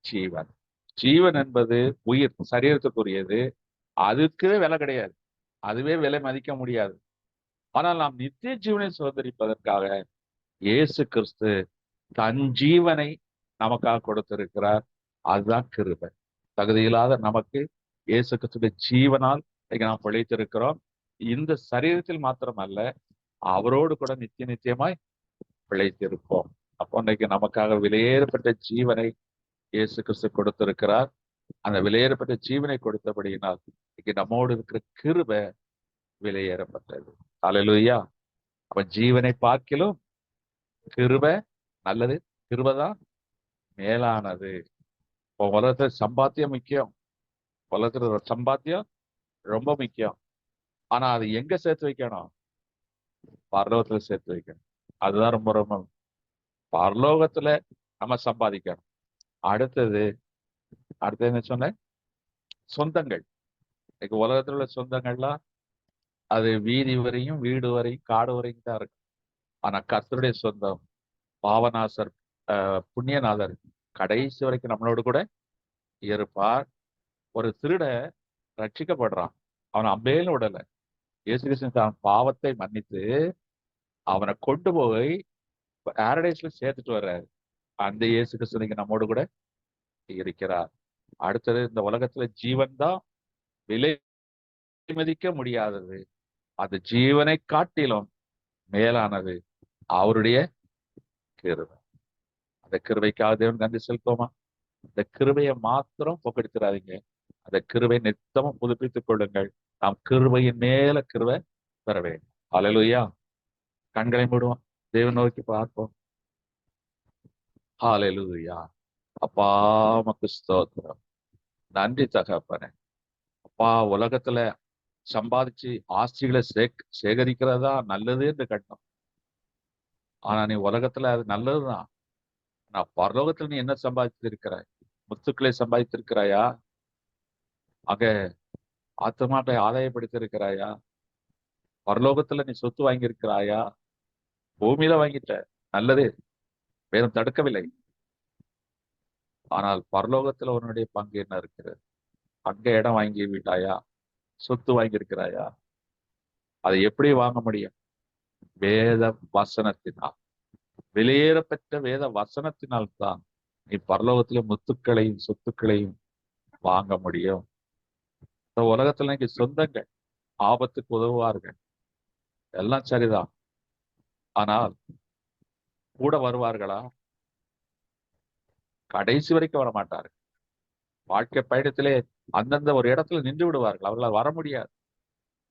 ஜீவன். ஜீவன் என்பது உயிர், சரீரத்துக்குரியது. அதுக்கு விலை கிடையாது, அதுவே விலை மதிக்க முடியாது. ஆனால் நாம் நித்திய ஜீவனை சுதந்திரிப்பதற்காக இயேசு கிறிஸ்து தன் ஜீவனை நமக்காக கொடுத்திருக்கிறார். அதுதான் கிருபை. தகுதியில்லாத நமக்கு இயேசு கிறிஸ்துடைய ஜீவனால் நாம் பிழைத்திருக்கிறோம். இந்த சரீரத்தில் மாத்திரமல்ல, அவரோடு கூட நித்திய நித்தியமாய் பிழைத்திருப்போம். அப்போ இன்னைக்கு நமக்காக விலையேறப்பட்ட ஜீவனை இயேசு கிறிஸ்து கொடுத்திருக்கிறார். அந்த விலையேறப்பட்ட ஜீவனை கொடுத்தபடியினால் இன்னைக்கு நம்மோடு இருக்கிற கிருபை விலையேறப்பட்டது. அல்லேலூயா. அப்ப ஜீவனை பார்க்கிலும் கிருபை நல்லது, கிருபைதான் மேலானது. இப்போ உலகத்துல சம்பாத்தியம் முக்கியம், உலகத்துல சம்பாத்தியம் ரொம்ப முக்கியம். ஆனா அது எங்க சேர்த்து வைக்கணும்? பரலோகத்துல சேர்த்து வைக்கணும். அதுதான் ரொம்ப ரொம்ப பரலோகத்துல நம்ம சம்பாதிக்கணும். அடுத்தது என்ன சொன்ன? சொந்தங்கள். இன்னைக்கு உலகத்துல உள்ள சொந்தங்கள்லாம் அது வீதி வரையும், வீடு வரையும், காடு வரையும் தான் இருக்கு. ஆனா கர்த்தருடைய சொந்தம் பாவநாசர், புண்ணியநாதர் கடைசி வரைக்கும் நம்மளோடு கூட இருப்பார். ஒரு திருட ரட்சிக்கப்படுறான், அவன் அம்பேலும் விடல. இயேசு கிறிஸ்து தான் பாவத்தை மன்னித்து அவனை கொண்டு போய் பாரடைஸ்ல சேர்த்துட்டு வர்றாரு. அந்த இயேசு கிறிஸ்து நம்மோடு கூட இருக்கிறார். அடுத்தது இந்த உலகத்துல ஜீவன் தான் விலை மதிக்க முடியாதது. அந்த ஜீவனை காட்டிலும் மேலானது அவருடைய கிருபை. அந்த கிருபைக்காக தேவன் நன்றி செலுத்துவோமா? அந்த கிருபையை மாத்திரம் போக்கெடுத்துறாதீங்க. அந்த கிருபை நித்தமும் புதுப்பித்துக் கொள்ளுங்கள். நாம் கிருபையின் மேல கிருபை பெற வேண்டும். ஹல்லேலூயா. கண்களை மூடுவோம், தேவன் நோக்கி பார்ப்போம். ஹல்லேலூயா. அப்பா உமக்கு ஸ்தோத்திரம். நன்றி தகப்பனே. அப்பா, உலகத்துல சம்பாதிச்சு ஆஸ்திகளை சேகரிக்கிறதா நல்லது என்று கட்டணும். ஆனா நீ உலகத்துல அது நல்லதுதான். நான் பரலோகத்துல நீ என்ன சம்பாதித்திருக்கிறாய்? முத்துக்களை சம்பாதித்திருக்கிறாயா? அங்க ஆத்மாட்டை ஆதாயப்படுத்திருக்கிறாயா? பரலோகத்துல நீ சொத்து வாங்கியிருக்கிறாயா? பூமியில வாங்கிட்ட, நல்லது, வேதம் தடுக்கவில்லை. ஆனால் பரலோகத்துல உன்னுடைய பங்கு என்ன இருக்கிறது? அங்க இடம் வாங்கி விட்டாயா? சொத்து வாங்கியிருக்கிறாயா? அதை எப்படி வாங்க முடியும்? வேத வசனத்தினால், வெளியேறப்பட்ட வேத வசனத்தினால் தான் நீ பரலோகத்துல முத்துக்களையும் சொத்துக்களையும் வாங்க முடியும். உலகத்துல இன்னைக்கு சொந்தங்கள் ஆபத்துக்கு உதவுவார்கள், எல்லாம் சரிதான். ஆனால் கூட வருவார்களா? கடைசி வரைக்கும் வர மாட்டார்கள். வாழ்க்கை பயணத்திலே அந்தந்த ஒரு இடத்துல நின்று விடுவார்கள், அவர்களால் வர முடியாது.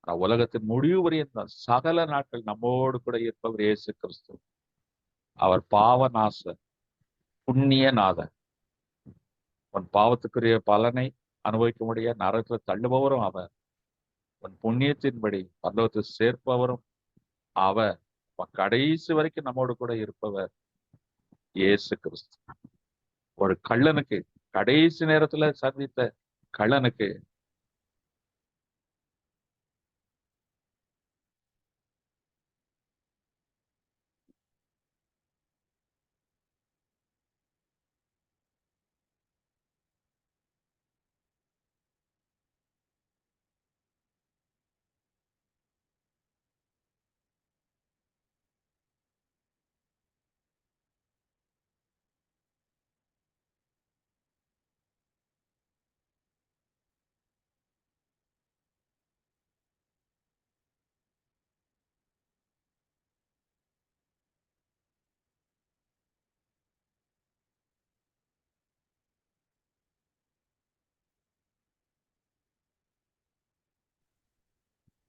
ஆனா உலகத்தின் முடிவு வரையும் சகல நாட்கள் நம்மோடு கூட இருப்பவர் இயேசு கிறிஸ்து. அவர் பாவநாசர், புண்ணியநாதர். உன் பாவத்துக்குரிய பலனை அனுபவிக்க முடிய நரகத்துல தள்ளுபவரும் அவர். உன் புண்ணியத்தின்படி பரலோகத்தில் சேர்ப்பவரும் அவர். கடைசி வரைக்கும் நம்மோடு கூட இருப்பவர் இயேசு கிறிஸ்து. ஒரு கள்ளனுக்கு, கடைசி நேரத்துல சந்தித்த கள்ளனுக்கு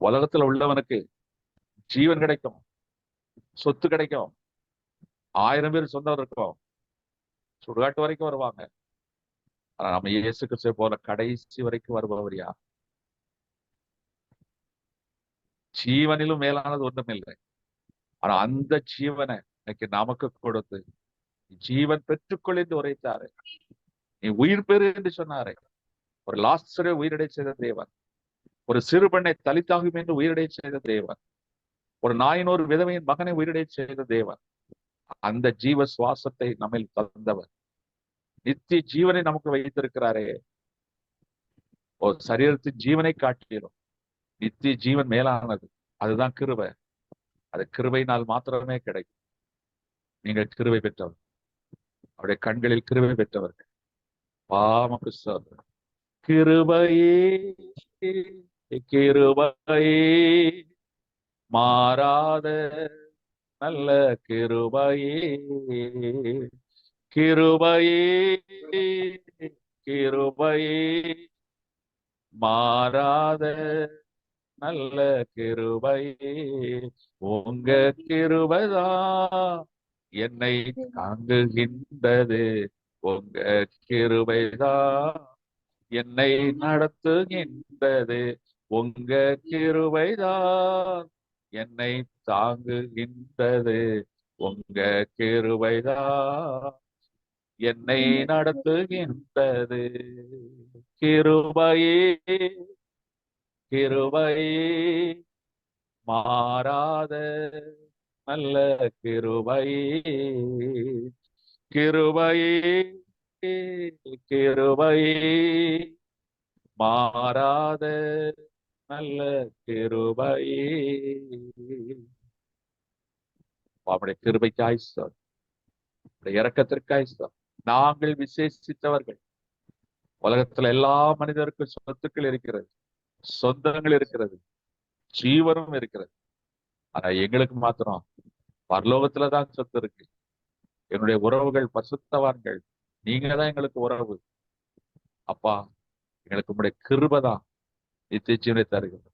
உலகத்துல உள்ளவனுக்கு ஜீவன் கிடைக்கும், சொத்து கிடைக்கும், 1000 பேர் சொந்தம் இருக்கும், சுடுகாட்டு வரைக்கும் வருவாங்க. ஆனா நம்ம இயேசு கிறிஸ்துவை போல கடைசி வரைக்கும் வருபவர் யார்? ஜீவனிலும் மேலானது ஒன்றும் இல்லை. ஆனா அந்த ஜீவனை இன்னைக்கு நமக்கு கொடுத்து ஜீவன் பெற்றுக்கொள் என்று உரைத்தாரு. நீ உயிர் பெறு என்று சொன்னாரு. ஒரு லாசரை உயிரிடை செய்த தேவன், ஒரு சிறுபெண்ணை தலித்தாகும் என்று உயிரிடை செய்த தேவன், ஒரு நாயினோர் விதவையின் மகனை உயிரிடை செய்த தேவன். அந்த ஜீவ சுவாசத்தை நம்மில் தந்தவர், நித்திய ஜீவனை நமக்கு வைத்திருக்கிறாரே. ஒரு சரீரத்தின் ஜீவனை காட்டிலும் நித்திய ஜீவன் மேலானது. அதுதான் கிருபை. அது கிருபையினால் மாத்திரமே கிடைக்கும். நீங்கள் கிருபை பெற்றவர், அவருடைய கண்களில் கிருபை பெற்றவர்கள். பாமக்கு சோதரர், கிருபையே கிருபையே மாறாத நல்ல கிருபையே, கிருபையே, கிருபையே, மாறாத நல்ல கிருபையே, உங்க கிருபைதான் என்னை தாங்குகின்றது, உங்க கிருபைதான் என்னை நடத்துகின்றது, உங்க கிருபைதான் என்னை தாங்குகின்றது, உங்க கிருபைதான் என்னை நடத்துகின்றது. கிருபையே, கிருபையே, மாறாத நல்ல கிருபையே, கிருபையே, கிருபையே, மாறாத நல்ல கிருபையே. அவருடைய கிருபைக்காய் ஸ்தோத்திரம், அவருடைய இரக்கத்திற்காய் ஸ்தோத்திரம். நாங்கள் விசேஷித்தவர்கள். உலகத்துல எல்லா மனிதருக்கும் சொத்துக்கள் இருக்கிறது, சொந்தங்கள் இருக்கிறது, ஜீவனும் இருக்கிறது. ஆனா எங்களுக்கு மாத்திரம் பரலோகத்துலதான் சொத்து இருக்கு. என்னுடைய உறவுகள் பரிசுத்தவான்கள், நீங்க தான் எங்களுக்கு உறவு. அப்பா, எங்களுக்கு உங்களுடைய கிருபைதான் நித்திய ஜீவனை தருகிறது.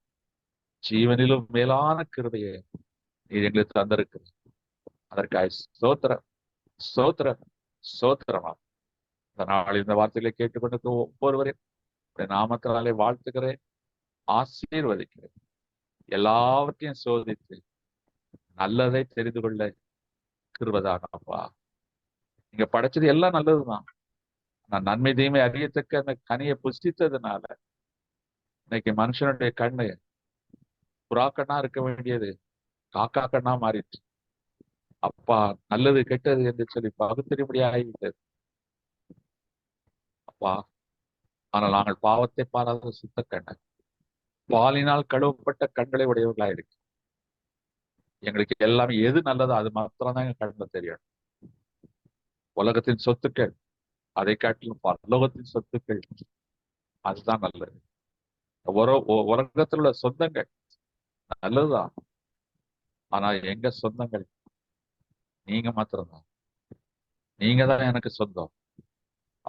ஜீவனிலும் மேலான கிருபையை நீர் எங்களுக்கு தந்திருக்கிறது. அதற்காக ஸ்தோத்திரம், ஸ்தோத்திரம், ஸ்தோத்திரமா. இந்த நாள் இந்த வார்த்தைகளை கேட்டுக்கொண்டு ஒவ்வொருவரையும் நாமத்தினாலே வாழ்த்துக்கிறேன், ஆசீர்வதிக்கிறேன். எல்லாவற்றையும் சோதித்து நல்லதை தெரிந்து கொள்ள கிருபைதானப்பா. நீங்க படைச்சது எல்லாம் நல்லதுதான். நான் நன்மை தீமை அறியத்தக்க அந்த கனியை புசித்ததுனால இன்னைக்கு மனுஷனுடைய கண்ணு புறா கண்ணா இருக்க வேண்டியது காக்கா கண்ணா மாறிடுச்சு. அப்பா, நல்லது கெட்டது என்று சொல்லி பகுத்தறிபடி ஆகிவிட்டது அப்பா. ஆனால் நாங்கள் பாவத்தை பாராத சுத்த கண்ணன், பாலினால் கழுவப்பட்ட கண்களை உடையவர்களாயிருக்கு. எங்களுக்கு எல்லாமே எது நல்லதோ அது மாத்திரம் தான் எங்க கண்ணுல தெரியும். உலகத்தின் சொத்துக்கள் அதை காட்டிலும் பரலோகத்தின் சொத்துக்கள் அதுதான் நல்லது. உலகத்தில் உள்ள சொந்தங்கள் நல்லதுதான், ஆனா எங்க சொந்தங்கள் நீங்க மாத்திரம்தான். நீங்க தான் எனக்கு சொந்தம்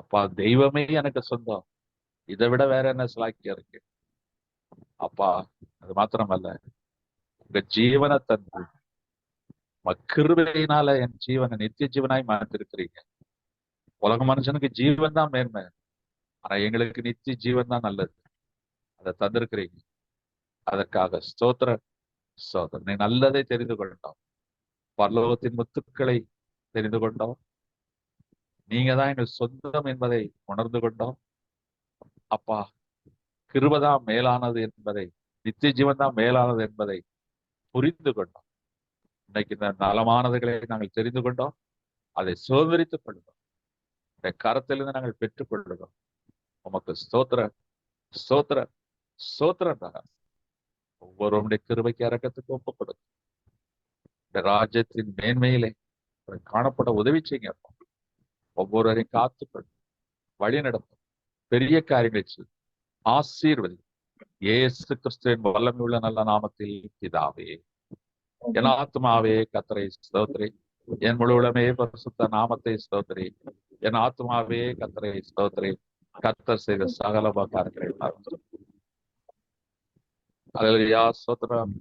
அப்பா. தெய்வமே எனக்கு சொந்தம். இதை விட வேற என்ன சிலாக்கியம் இருக்கு அப்பா? அது மாத்திரமல்ல, உங்க ஜீவனை தந்து கிருபையினால என் ஜீவனை நித்திய ஜீவனாய் மாற்றிருக்கிறீங்க. உலக மனுஷனுக்கு ஜீவன் தான் மேன்மை, ஆனா எங்களுக்கு நித்திய ஜீவன் தான் நல்லது. அதை தந்திருக்கிறீங்க. அதற்காக ஸ்தோத்திர ஸ்தோத்திரம். நீ நல்லதை தெரிந்து கொண்டோம், பரலோகத்தின் முத்துக்களை தெரிந்து கொண்டோம். நீங்க தான் எங்கள் சொந்தம் என்பதை உணர்ந்து கொண்டோம் அப்பா. கிருபைதான் மேலானது என்பதை, நித்திய ஜீவன் தான் மேலானது என்பதை புரிந்து கொண்டோம். இன்னைக்கு இந்த நலமானதுகளை நாங்கள் தெரிந்து கொண்டோம், அதை சுதந்திரித்துக் கொள்ளுவோம். இந்த கரத்திலிருந்து நாங்கள் பெற்றுக் கொள்ளுவோம். உமக்கு ஸ்தோத்திர ஸ்தோத்திர ஸ்தோத்திரம். ஒவ்வொருவருடைய கிருபைக்கு இரக்கத்துக்கு ஒப்புக் கொடுக்கும். இந்த ராஜ்யத்தின் மேன்மையிலே காணப்பட உதவி செய்யுங்க. ஒவ்வொருவரையும் காத்துக்கொள்ளும், வழி நடத்தும், பெரிய காரியங்களை செய்யும், ஆசீர்வதி. இயேசு கிறிஸ்துவின் வல்லமை உள்ள நல்ல நாமத்தில் பிதாவே. என் ஆத்மாவே கர்த்தரை ஸ்தோத்திரி, என் முழுவதுமே பரிசுத்த நாமத்தை ஸ்தோத்திரி. என் ஆத்மாவே கர்த்தரை ஸ்தோத்திரி, கர்த்தர் செய்த சகல உபகாரங்களை மறந்து. அல்லேலூயா, ஸ்தோத்திரம்.